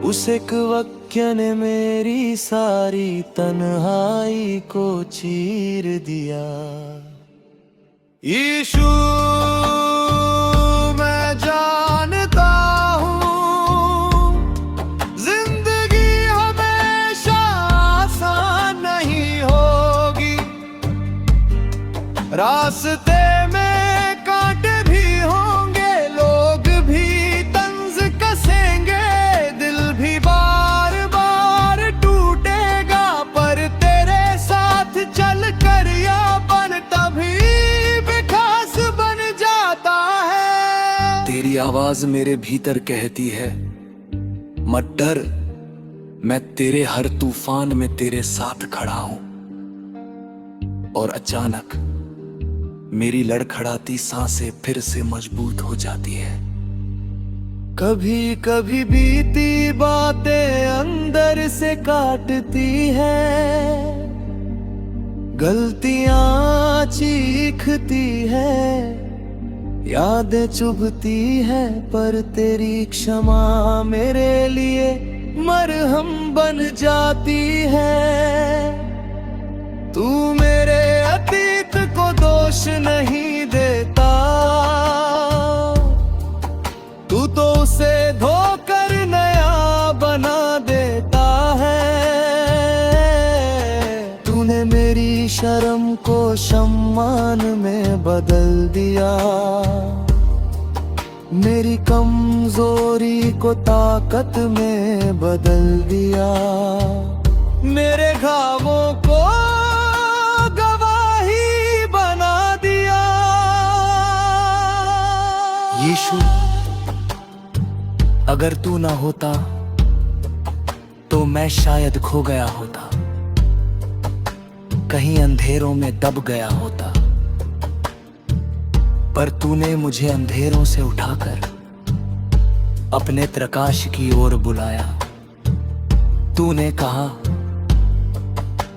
D: उस एक वाक्य ने मेरी सारी तन्हाई को चीर दिया। यीशु, मैं जानता हूँ जिंदगी हमेशा आसान नहीं होगी, रास्ते में कांटे भी होंगे, लोग भी तंज कसेंगे, दिल भी बार बार टूटेगा, पर तेरे साथ चल कर यापन तभी भी खास बन जाता है।
B: तेरी आवाज मेरे भीतर कहती है मत डर, मैं तेरे हर तूफान में तेरे साथ खड़ा हूं। और अचानक मेरी लड़खड़ाती सांसें फिर से मजबूत हो जाती है।
D: कभी कभी बीती बातें अंदर से काटती है, गलतियां चीखती है, यादें चुभती है, पर तेरी क्षमा मेरे लिए मरहम बन जाती है। तू मेरे अतीत को दोष नहीं देता, तू तो उसे धोकर नया बना देता है। तूने मेरी शर्म को सम्मान में बदल दिया, मेरी कमजोरी को ताकत में बदल दिया, मेरे घावों को गवाही बना दिया।
B: यीशु, अगर तू ना होता तो मैं शायद खो गया होता, कहीं अंधेरों में दब गया होता, पर तूने मुझे अंधेरों से उठाकर अपने प्रकाश की ओर बुलाया। तूने कहा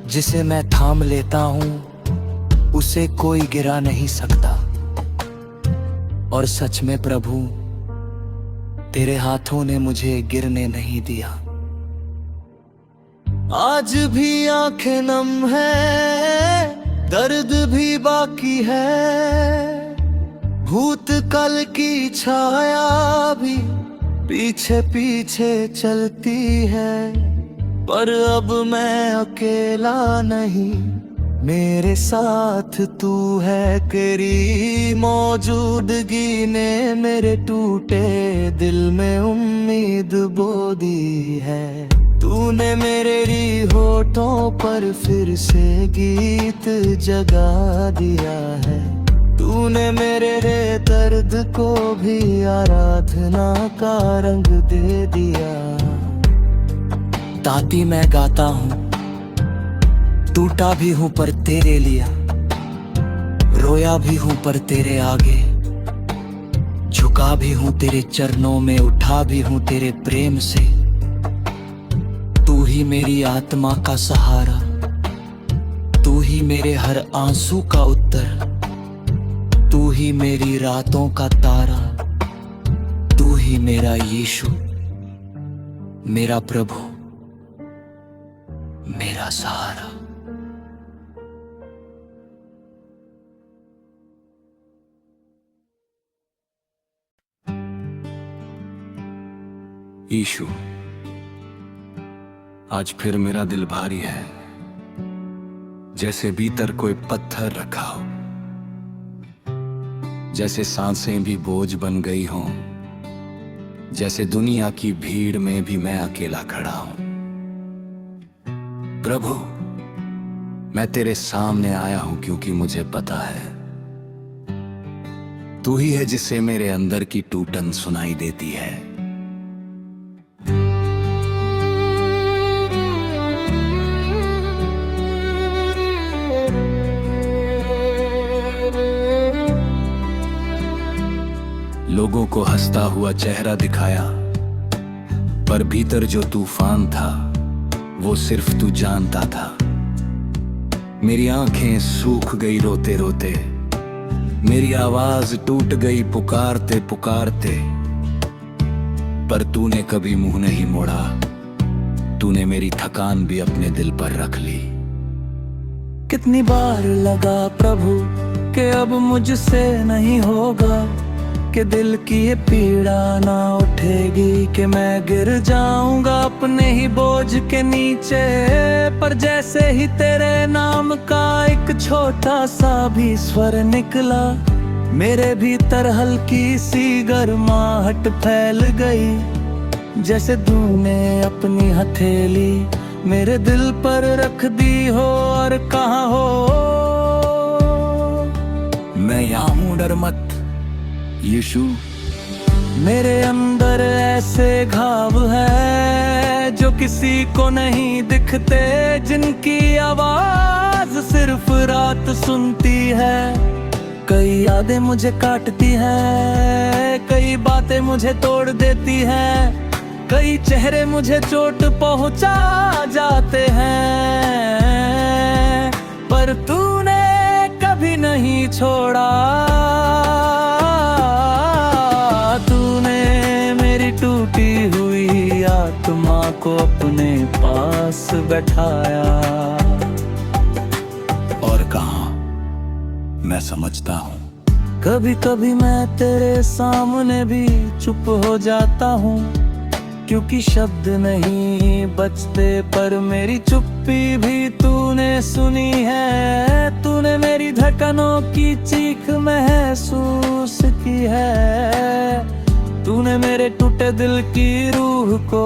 B: जिसे मैं थाम लेता हूं उसे कोई गिरा नहीं सकता। और सच में प्रभु, तेरे हाथों ने मुझे गिरने नहीं दिया।
D: आज भी आंखें नम है, दर्द भी बाकी है, भूतकाल की छाया भी पीछे पीछे चलती है, पर अब मैं अकेला नहीं, मेरे साथ तू है। तेरी मौजूदगी ने मेरे टूटे दिल में उम्मीद बो दी है। तूने मेरे होठों पर फिर से गीत जगा दिया है। तू तूने मेरे रे दर्द को भी आराधना का रंग दे दिया। ताती मैं गाता हूँ, टूटा भी हूँ पर तेरे लिया, रोया भी हूँ पर तेरे आगे, झुका भी हूँ तेरे चरणों में, उठा भी हूँ तेरे प्रेम से। तू ही मेरी आत्मा का सहारा, तू ही मेरे हर आंसू का उत्तर, तू ही मेरी रातों का तारा, तू ही मेरा यीशु, मेरा प्रभु, मेरा सहारा।
C: यीशु, आज फिर मेरा दिल भारी है, जैसे भीतर कोई पत्थर रखा हो, जैसे सांसें भी बोझ बन गई हों, जैसे दुनिया की भीड़ में भी मैं अकेला खड़ा हूं। प्रभु, मैं तेरे सामने आया हूं क्योंकि मुझे पता है तू ही है जिससे मेरे अंदर की टूटन सुनाई देती है। लोगों को हंसता हुआ चेहरा दिखाया, पर भीतर जो तूफान था वो सिर्फ तू जानता था। मेरी आंखें सूख गई रोते रोते, मेरी आवाज टूट गई पुकारते पुकारते, पर तूने कभी मुंह नहीं मोड़ा। तूने मेरी थकान भी अपने दिल पर रख ली।
D: कितनी बार लगा प्रभु कि अब मुझसे नहीं होगा, कि दिल की ये पीड़ा ना उठेगी, कि मैं गिर जाऊंगा अपने ही बोझ के नीचे। पर जैसे ही तेरे नाम का एक छोटा सा भी स्वर निकला, मेरे भीतर हल्की सी गर्माहट फैल गई। जैसे तूने अपनी हथेली मेरे दिल पर रख दी हो और कहा हो,
C: मैं यहाँ हूँ, डर मत यीशु।
D: मेरे अंदर ऐसे घाव है जो किसी को नहीं दिखते, जिनकी आवाज सिर्फ रात सुनती है। कई यादें मुझे काटती है, कई बातें मुझे तोड़ देती हैं, कई चेहरे मुझे चोट पहुंचा जाते हैं, पर तूने कभी नहीं छोड़ा। टूटी हुई आत्मा को अपने पास बैठाया।
C: और कहा, मैं समझता हूँ
D: कभी कभी मैं तेरे सामने भी चुप हो जाता हूँ, क्योंकि शब्द नहीं बचते, पर मेरी चुप्पी भी तूने सुनी है। तूने मेरी धड़कनों की चीख महसूस की है, तूने मेरे टूटे दिल की रूह को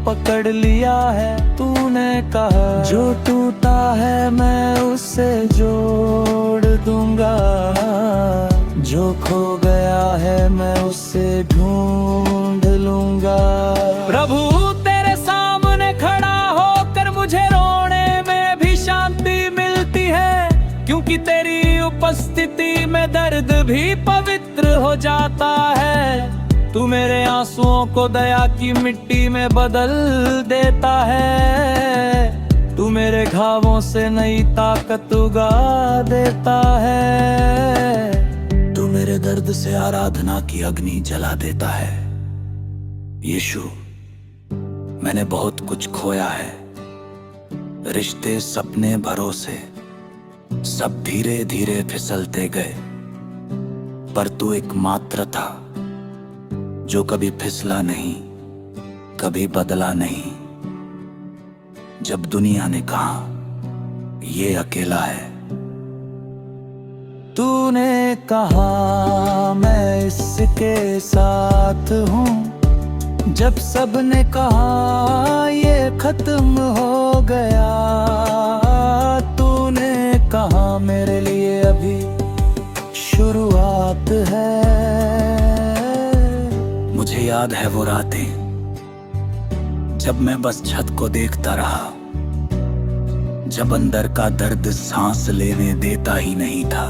D: पकड़ लिया है। तूने कहा जो टूटा है मैं उससे जोड़ दूंगा, जो खो गया है मैं उससे ढूंढ लूंगा। प्रभु, तेरे सामने खड़ा होकर मुझे रोने में भी शांति मिलती है, क्योंकि तेरी उपस्थिति में दर्द भी पवित्र हो जाता है। तू मेरे आंसुओं को दया की मिट्टी में बदल देता है, तू मेरे घावों से नई ताकत उगा देता है,
C: तू मेरे दर्द से आराधना की अग्नि जला देता है। यीशु, मैंने बहुत कुछ खोया है, रिश्ते, सपने, भरोसे, सब धीरे धीरे फिसलते गए, पर तू एकमात्र था जो कभी फिसला नहीं, कभी बदला नहीं। जब दुनिया ने कहा ये अकेला है,
D: तूने कहा मैं इसके साथ हूँ। जब सबने कहा ये खत्म हो गया, तूने कहा मेरे लिए अभी शुरू शुरुआत है।
B: मुझे याद है वो रातें जब मैं बस छत को देखता रहा, जब अंदर का दर्द सांस लेने देता ही नहीं था,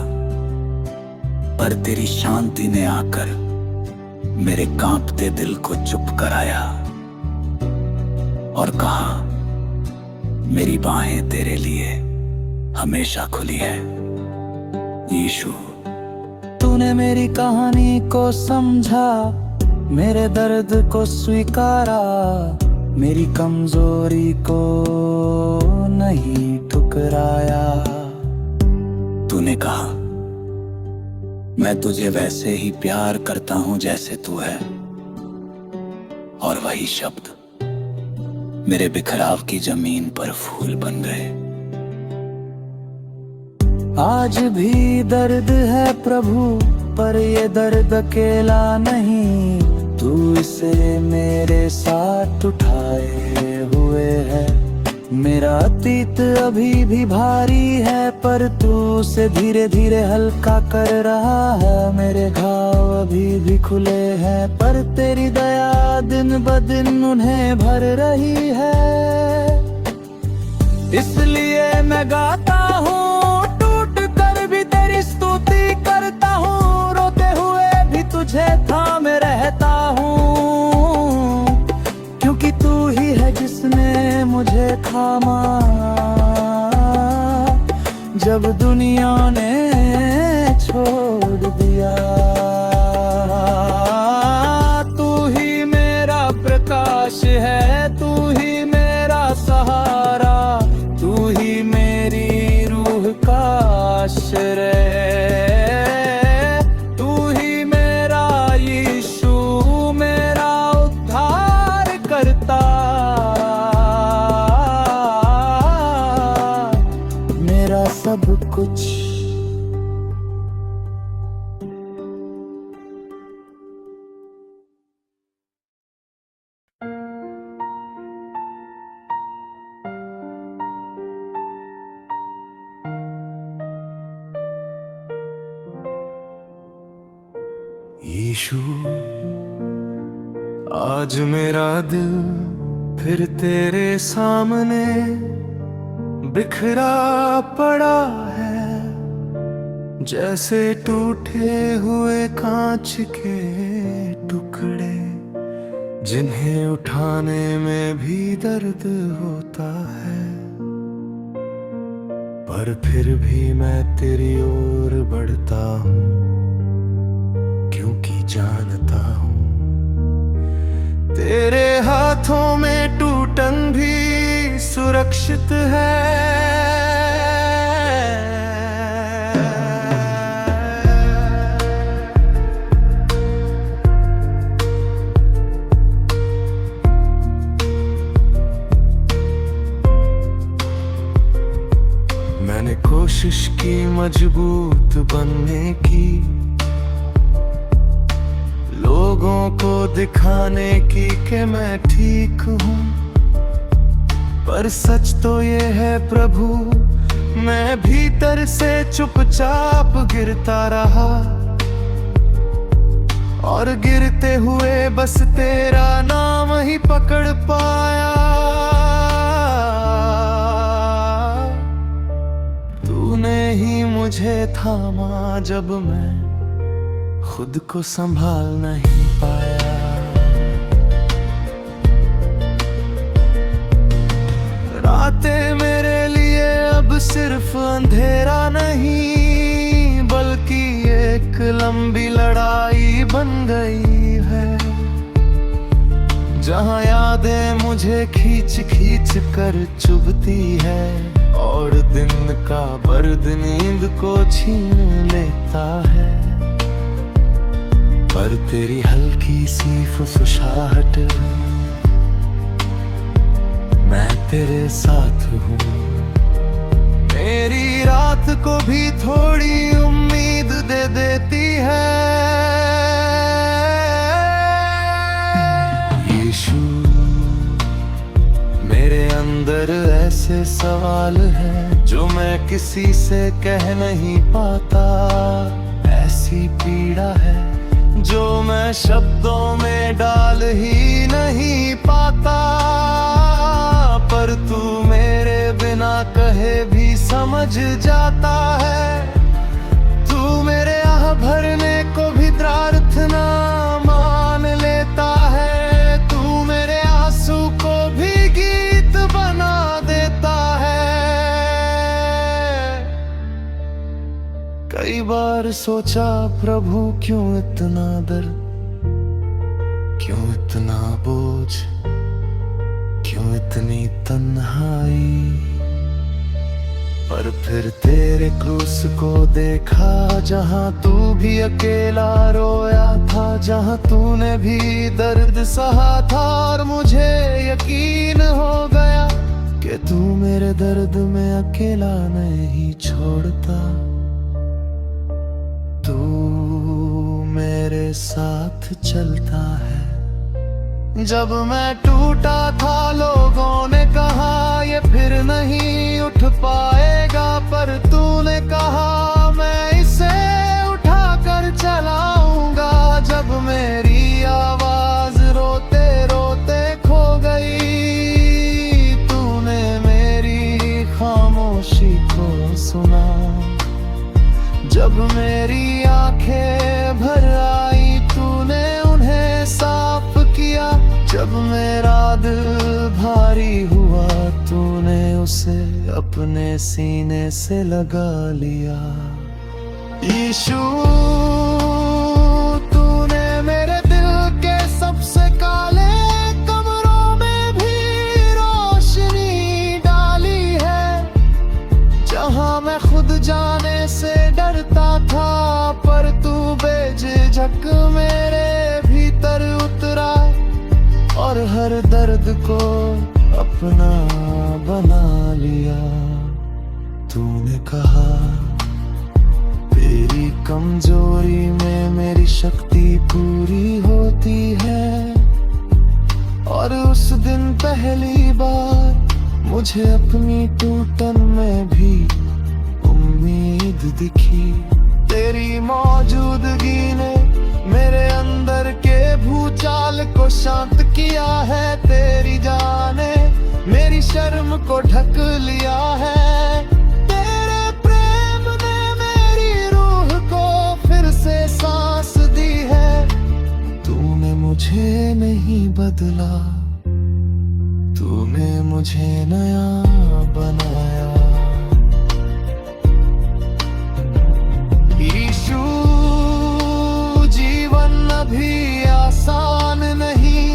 B: पर तेरी शांति ने आकर मेरे कांपते दिल को चुप कराया और कहा, मेरी बाहें तेरे लिए हमेशा खुली है यीशु।
D: तूने मेरी कहानी को समझा, मेरे दर्द को स्वीकारा, मेरी कमजोरी को नहीं ठुकराया।
B: तूने कहा, मैं तुझे वैसे ही प्यार करता हूं जैसे तू है, और वही शब्द मेरे बिखराव की जमीन पर फूल बन गए।
D: आज भी दर्द है प्रभु, पर ये दर्द अकेला नहीं, तू इसे मेरे साथ उठाए हुए है। मेरा अतीत अभी भी भारी है, पर तू उसे धीरे धीरे हल्का कर रहा है। मेरे घाव अभी भी खुले हैं, पर तेरी दया दिन ब दिन उन्हें भर रही है। इसलिए मैं गाता हूँ, टूट कर भी तेरी स्तुति करता हूँ, रोते हुए भी तुझे थामे रहता हूँ, क्योंकि तू ही है जिसने मुझे थामा जब दुनिया ने छोड़ दिया। तू ही मेरा प्रकाश है, तू ही मेरा सहारा, तू ही मेरी रूह का आश्रय, तू ही मेरा यीशु, मेरा उद्धार करता, मेरा सब कुछ।
C: यीशु, आज मेरा दिल फिर तेरे सामने बिखरा पड़ा है, जैसे टूटे हुए कांच के टुकड़े, जिन्हें उठाने में भी दर्द होता है। पर फिर भी मैं तेरी ओर बढ़ता हूँ, क्योंकि जानता हूँ तेरे हाथों में टूटन भी सुरक्षित है। मैंने कोशिश की मजबूत बनने की, लोगों को दिखाने की कि मैं ठीक हूँ, पर सच तो ये है प्रभु, मैं भीतर से चुपचाप गिरता रहा, और गिरते हुए बस तेरा नाम ही पकड़ पाया। तूने ही मुझे थामा जब मैं खुद को संभाल नहीं पाया। रातें मेरे लिए अब सिर्फ अंधेरा नहीं, बल्कि एक लंबी लड़ाई बन गई है, जहां यादें मुझे खींच खींच कर चुभती है, और दिन का बर्द नींद को छीन लेता है। पर तेरी हल्की सी फुसफुसाहट, मैं तेरे साथ हूँ, मेरी रात को भी थोड़ी उम्मीद दे देती है। यीशु, मेरे अंदर ऐसे सवाल हैं जो मैं किसी से कह नहीं पाता, ऐसे
D: ऐसी पीड़ा है जो मैं शब्दों में डाल ही नहीं पाता, पर तू मेरे बिना कहे भी समझ जाता है। तू मेरे आह भरने को भी प्रार्थना मान लेता है, तू मेरे आंसू को भी गीत बना देता है। कई बार सोचा प्रभु क्यों इतना दर्द, क्यों इतना बोझ, क्यों इतनी तन्हाई, पर फिर तेरे क्रूस को देखा जहां तू भी अकेला रोया था, जहां तूने भी दर्द सहा था, और मुझे यकीन हो गया कि तू मेरे दर्द में अकेला नहीं छोड़ता। तू मेरे साथ चलता है। जब मैं टूटा था लोगों ने कहा ये फिर नहीं उठ पाएगा, पर तूने कहा मैं इसे उठा कर चलाऊंगा। जब मेरी आवाज रोते रोते खो गई, तूने मेरी खामोशी को सुना। जब मेरी आंखें भर आई, तूने उन्हें साफ किया। जब मेरा दिल भारी हुआ, तूने उसे अपने सीने से लगा लिया। यीशु, तूने मेरे दिल के सबसे काले कमरों में भी रोशनी डाली है। जहां मैं खुद जाने से डरता था, पर तू बेझिझक मेरे भीतर उतरा और हर दर्द को अपना बना लिया। तूने कहा तेरी कमजोरी में मेरी शक्ति पूरी होती है, और उस दिन पहली बार मुझे अपनी टूटन में भी उम्मीद दिखी। तेरी मौजूदगी ने मेरे अंदर के भूचाल को शांत किया है। तेरी जाने मेरी शर्म को ढक लिया है। तेरे प्रेम ने मेरी रूह को फिर से सांस दी है। तूने मुझे नहीं बदला, तूने मुझे नया बनाया। यीशु, जीवन अभी आसान नहीं,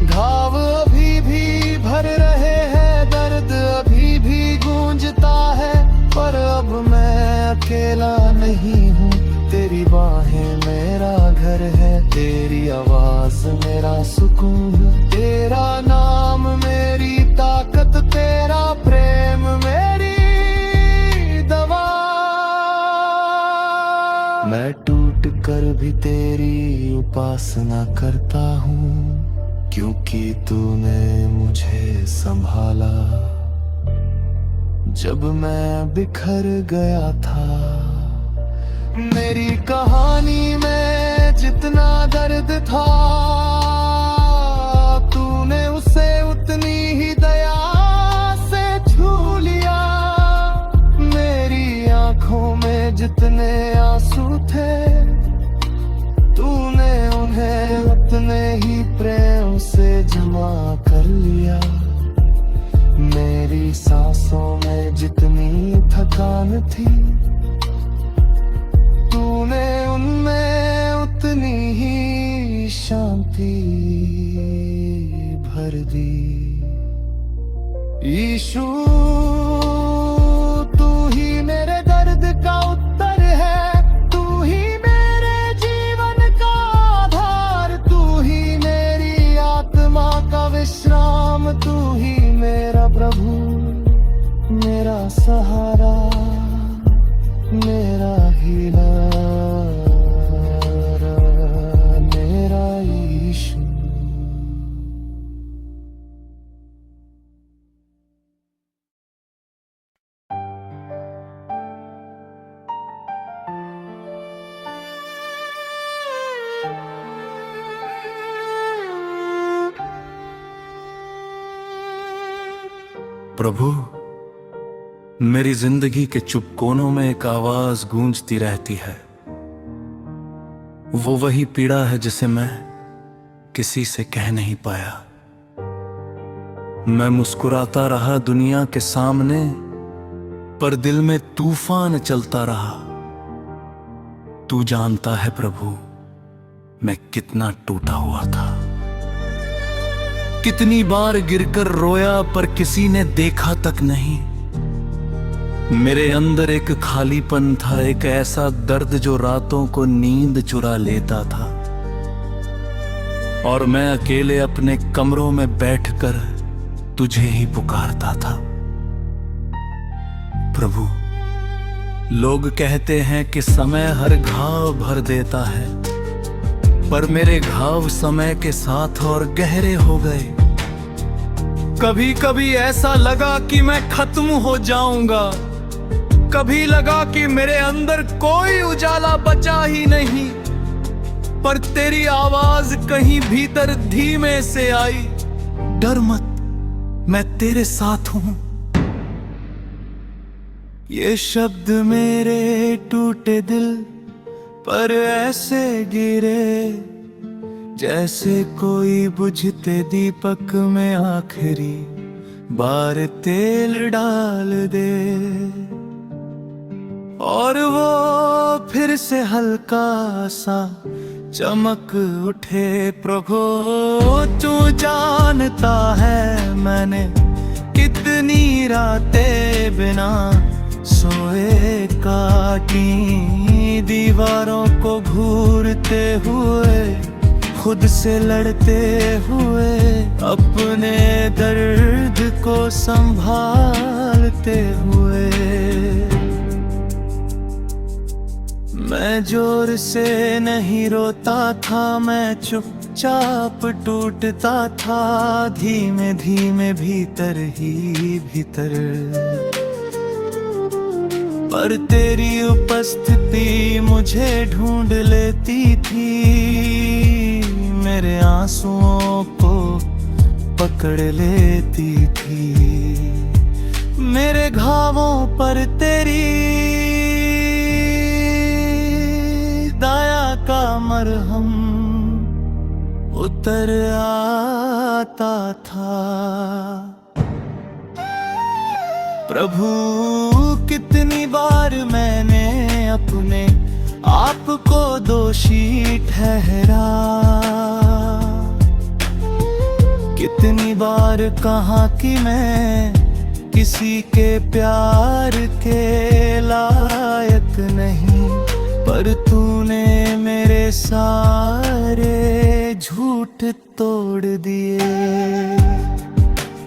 D: घाव अभी भी भर रहे हैं, दर्द अभी भी गूंजता है, पर अब मैं अकेला नहीं हूँ। तेरी बाहें मेरा घर है, तेरी आवाज मेरा सुकून, तेरा नाम मेरी ताकत, तेरा प्रेम मेरी दवा। मैं टूट कर भी तेरी उपासना करता हूँ, क्योंकि तूने मुझे संभाला। जब मैं बिखर गया था, मेरी कहानी में जितना दर्द था, तूने उसे उतनी ही दया से छू लिया। मेरी आंखों में जितने आंसू थे, तूने उन्हें उतने ही प्रेम से जमा कर लिया। मेरी सांसों में जितनी थकान थी, तूने उनमें उतनी ही शांति भर दी। यीशु, तू ही मेरे दर्द का उत्तर है, तू ही मेरे जीवन का आधार, तू ही मेरी आत्मा का विश्राम, तू ही मेरा प्रभु, मेरा सहारा, मेरा हीरा।
C: प्रभु, मेरी जिंदगी के चुप कोनों में एक आवाज गूंजती रहती है। वो वही पीड़ा है जिसे मैं किसी से कह नहीं पाया। मैं मुस्कुराता रहा दुनिया के सामने, पर दिल में तूफान चलता रहा। तू जानता है प्रभु, मैं कितना टूटा हुआ था। कितनी बार गिरकर रोया पर किसी ने देखा तक नहीं। मेरे अंदर एक खालीपन था, एक ऐसा दर्द जो रातों को नींद चुरा लेता था। और मैं अकेले अपने कमरों में बैठकर तुझे ही पुकारता था। प्रभु, लोग कहते हैं कि समय हर घाव भर देता है, पर मेरे घाव समय के साथ और गहरे हो गए। कभी कभी ऐसा लगा कि मैं खत्म हो जाऊंगा, कभी लगा कि मेरे अंदर कोई उजाला बचा ही नहीं। पर तेरी आवाज कहीं भीतर धीमे से आई, डर मत, मैं तेरे साथ हूं। ये शब्द मेरे टूटे दिल पर ऐसे गिरे, जैसे कोई बुझते दीपक में आखिरी बार तेल डाल दे। और वो फिर से हल्का सा चमक उठे। प्रभु, तू जानता है मैंने कितनी रातें बिना सोए काटी, दीवारों को घूरते हुए, खुद से लड़ते हुए, अपने दर्द को संभालते हुए। मैं जोर से नहीं रोता था, मैं चुपचाप टूटता था, धीमे धीमे भीतर ही भीतर। पर तेरी उपस्थिति मुझे ढूंढ लेती थी, मेरे आंसुओं को पकड़ लेती थी। मेरे घावों पर तेरी दया का मरहम उतर आता था। प्रभु, कितनी बार मैंने अपने आप को दोषी ठहरा, कितनी बार कहा कि मैं किसी के प्यार के लायक नहीं। पर तूने मेरे सारे झूठ तोड़ दिए।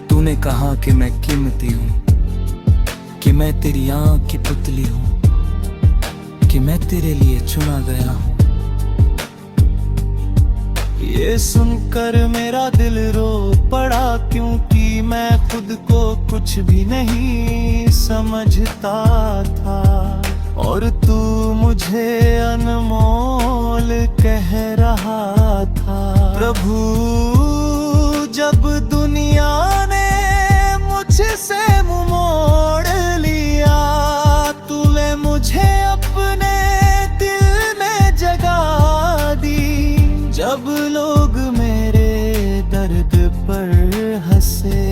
C: तूने कहा कि मैं कीमती हूँ, कि मैं तेरी आँख की पुतली हूँ, कि मैं तेरे लिए चुना गया हूँ। ये सुनकर मेरा दिल रो पड़ा, क्योंकि मैं खुद को कुछ भी नहीं समझता था। और तू मुझे अनमोल कह रहा था। प्रभु, जब दुनिया ने मुझसे मुंह मोड़ लिया, तूने मुझे अपने दिल में जगा दी। जब लोग मेरे दर्द पर हंसे,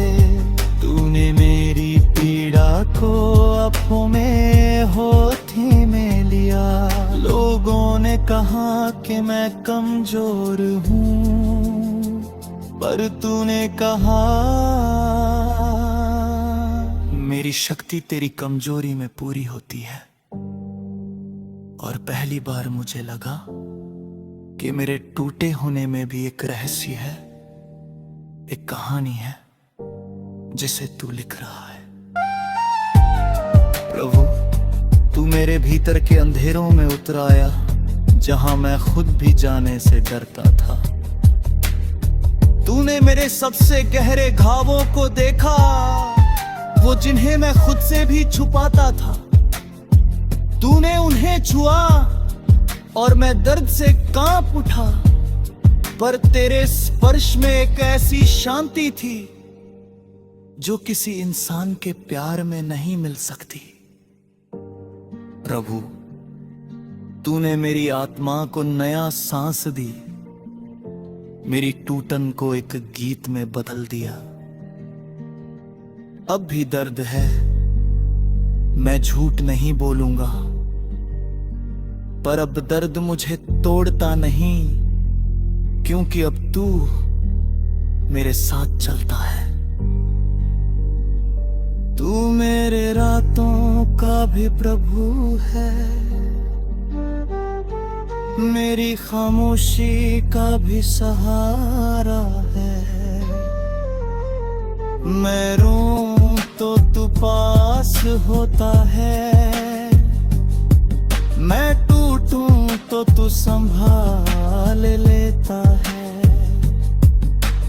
C: तूने मेरी पीड़ा को अपनों में होठी में लिया। लोगों ने कहा कि मैं कमजोर हूँ, पर तूने कहा मेरी शक्ति तेरी कमजोरी में पूरी होती है। और पहली बार मुझे लगा कि मेरे टूटे होने में भी एक रहस्य है, एक कहानी है जिसे तू लिख रहा है। प्रभु, तू मेरे भीतर के अंधेरों में उतर आया, जहां मैं खुद भी जाने से डरता था। तूने मेरे सबसे गहरे घावों को देखा, वो जिन्हें मैं खुद से भी छुपाता था। तूने उन्हें छुआ और मैं दर्द से कांप उठा, पर तेरे स्पर्श में एक ऐसी शांति थी
B: जो किसी इंसान के प्यार में नहीं मिल सकती। प्रभु, तूने मेरी आत्मा को नया सांस दी, मेरी टूटन को एक गीत में बदल दिया। अब भी दर्द है, मैं झूठ नहीं बोलूंगा, पर अब दर्द मुझे तोड़ता नहीं, क्योंकि अब तू मेरे साथ चलता है। तू मेरे रातों का भी प्रभु है, मेरी खामोशी का भी सहारा है। मैं रोऊं तो तू पास होता है, मैं टूटूं तो तू संभाल लेता है,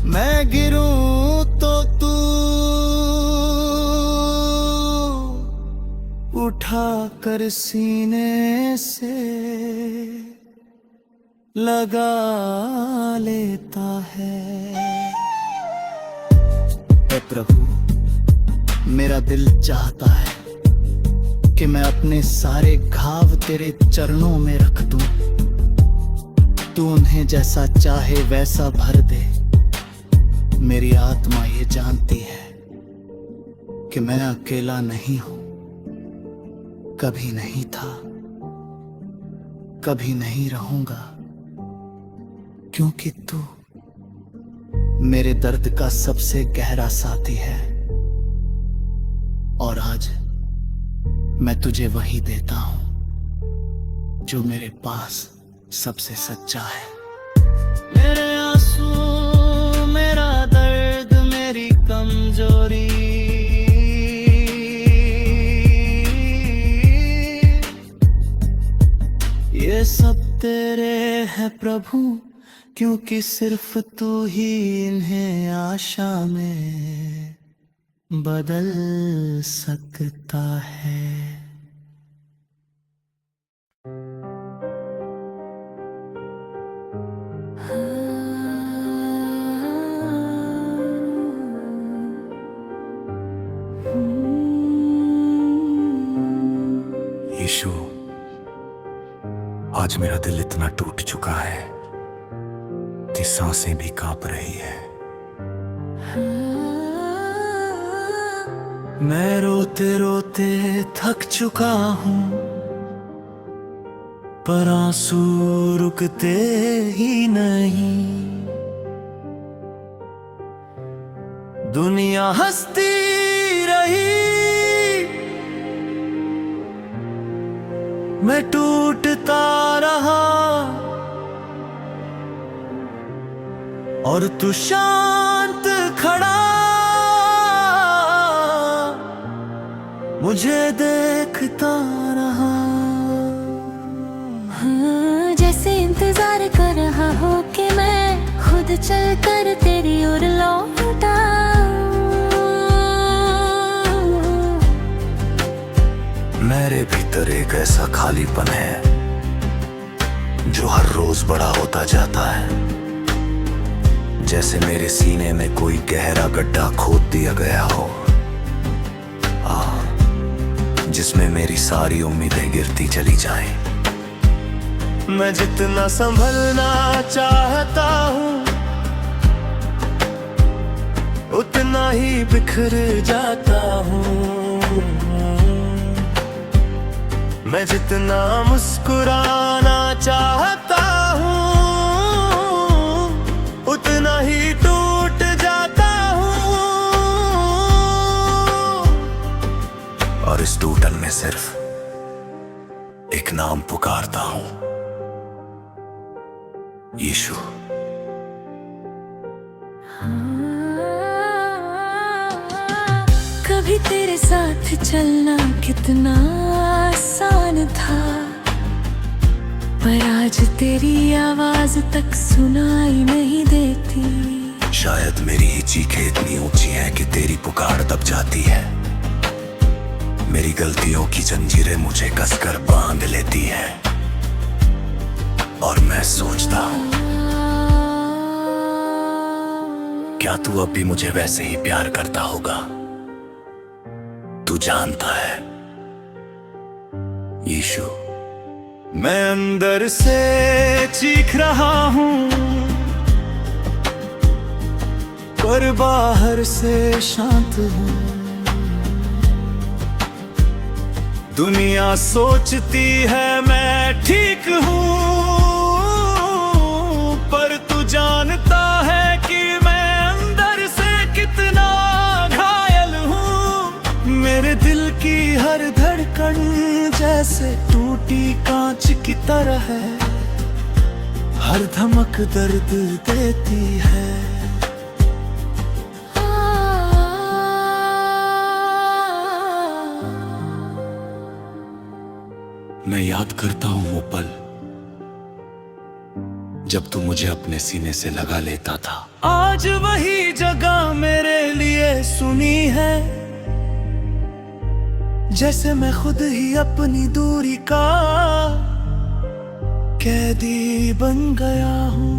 B: मैं गिरूं तो तू उठा कर सीने से लगा लेता है। हे प्रभु, मेरा दिल चाहता है कि मैं अपने सारे घाव तेरे चरणों में रख दूं, तू उन्हें जैसा चाहे वैसा भर दे। मेरी आत्मा ये जानती है कि मैं अकेला नहीं हूं, कभी नहीं था, कभी नहीं रहूंगा, क्योंकि तू मेरे दर्द का सबसे गहरा साथी है। और आज मैं तुझे वही देता हूं जो मेरे पास सबसे सच्चा है। मेरे आंसू, मेरा दर्द, मेरी कमजोरी, ये सब तेरे हैं प्रभु, क्योंकि सिर्फ तू ही इन्हें आशा में बदल सकता है।
A: यीशु, आज मेरा दिल इतना टूट चुका है कि सांसें भी कांप रही है।
B: मैं रोते रोते थक चुका हूं, पर आंसू रुकते ही नहीं। दुनिया हंसती रही, मैं टूटता रहा, और तू शांत खड़ा मुझे देखता रहा।
E: हाँ, जैसे इंतजार कर रहा हो कि मैं खुद चल कर तेरी ओर लौटा।
A: मेरे भीतर एक ऐसा खालीपन है जो हर रोज बड़ा होता जाता है, जैसे मेरे सीने में कोई गहरा गड्ढा खोद दिया गया हो, जिसमें मेरी सारी उम्मीदें गिरती चली जाएं।
B: मैं जितना संभलना चाहता हूँ उतना ही बिखर जाता हूँ। मैं जितना मुस्कुराना चाहता हूँ उतना ही टूट जाता हूँ।
A: और इस टूटन में सिर्फ एक नाम पुकारता हूँ, यीशु।
E: कभी तेरे साथ चलना कितना आसान था, पर आज तेरी आवाज तक सुनाई नहीं देती।
A: शायद मेरी ही चीखें इतनी ऊंची हैं कि तेरी पुकार दब जाती है। मेरी गलतियों की जंजीरें मुझे कसकर बांध लेती हैं, और मैं सोचता हूँ, क्या तू अब भी मुझे वैसे ही प्यार करता होगा? तू जानता है यीशु,
C: मैं अंदर से चीख रहा हूँ पर बाहर से शांत हूँ। दुनिया सोचती है मैं ठीक हूँ, पर तू जानता है कि मैं अंदर से कितना घायल हूँ। मेरे दिल की हर धड़कन जैसे टूटी कांच की तरह है, हर धमक दर्द देती है। मैं याद करता हूं वो पल जब तू मुझे अपने सीने से लगा लेता था। आज वही जगह मेरे लिए सुनी है, जैसे मैं खुद ही अपनी दूरी का कैदी बन गया हूं।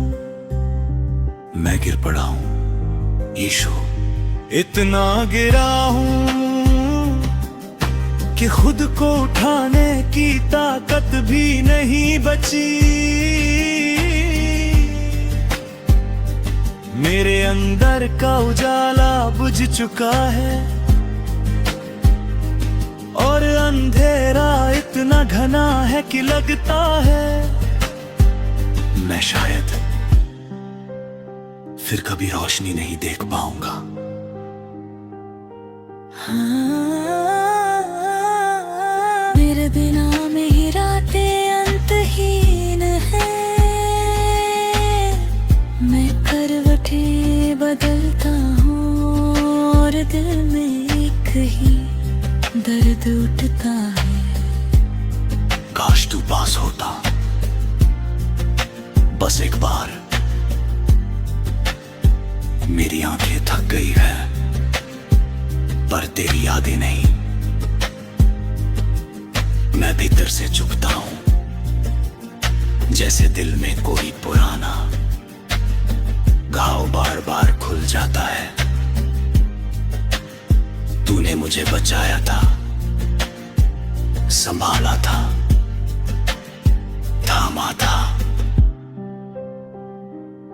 C: मैं गिर पड़ा हूं यीशु, इतना गिरा हूं कि खुद को उठाने की ताकत भी नहीं बची। मेरे अंदर का उजाला बुझ चुका है और अंधेरा इतना घना है कि लगता है मैं शायद फिर कभी रोशनी नहीं देख पाऊंगा।
E: मेरे बिना मेरी रातें अंतहीन है, मैं करवटें बदलता हूँ और दिल में एक ही दर्द उठता है।
A: काश तू पास होता बस एक बार। मेरी आंखें थक गई है पर तेरी यादें नहीं। मैं भीतर से चुभता हूं जैसे दिल में कोई पुराना घाव बार बार खुल जाता है। तूने मुझे बचाया था, संभाला था, थामा था,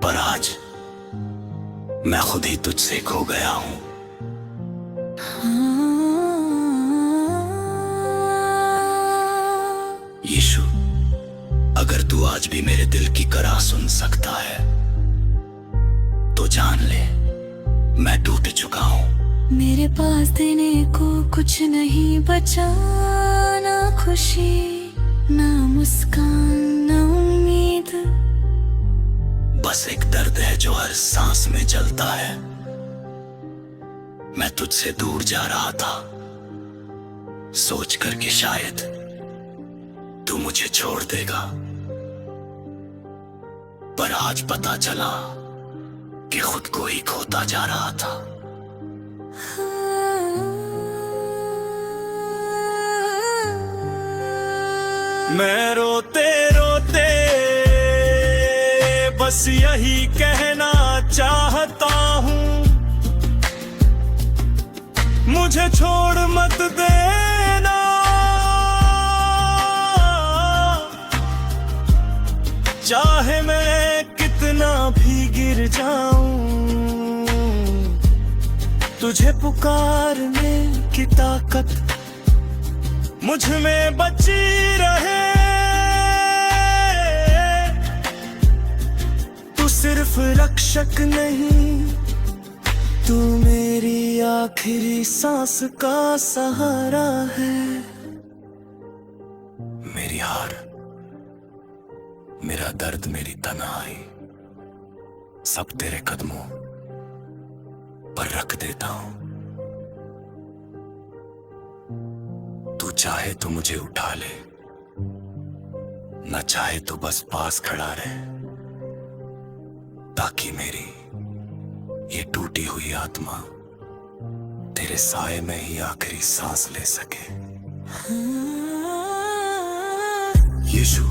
A: पर आज मैं खुद ही तुझसे खो गया हूं। यीशु, अगर तू आज भी मेरे दिल की कराह सुन सकता है तो जान ले मैं टूट चुका हूं।
E: मेरे पास देने को कुछ नहीं बचा, ना खुशी ना मुस्कान ना उम्मीद।
A: बस एक दर्द है जो हर सांस में जलता है। मैं तुझसे दूर जा रहा था सोच कर कि शायद तू मुझे छोड़ देगा, पर आज पता चला कि खुद को ही खोता जा रहा था।
C: मैं रोते रोते बस यही कहना चाहता हूँ, मुझे छोड़ मत देना। चाहे मैं कितना भी गिर जाऊं, तुझे पुकारने की ताकत मुझ में बची रहे। तू सिर्फ रक्षक नहीं, तू मेरी आखिरी सांस का सहारा है।
A: मेरी हार, मेरा दर्द, मेरी तन्हाई सब तेरे कदमों पर रख देता हूं। तू चाहे तो मुझे उठा ले, न चाहे तो बस पास खड़ा रहे, ताकि मेरी ये टूटी हुई आत्मा तेरे साए में ही आखिरी सांस ले सके। यीशु,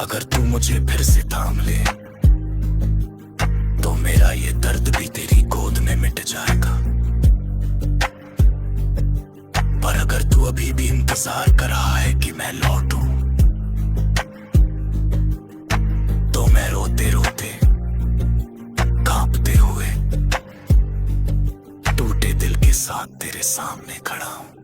A: अगर तू मुझे फिर से थाम ले तो मेरा ये दर्द भी तेरी गोद में मिट जाएगा। इंतजार कर रहा है कि मैं लौटूं, तो मैं रोते रोते कांपते हुए टूटे दिल के साथ तेरे सामने खड़ा हूं।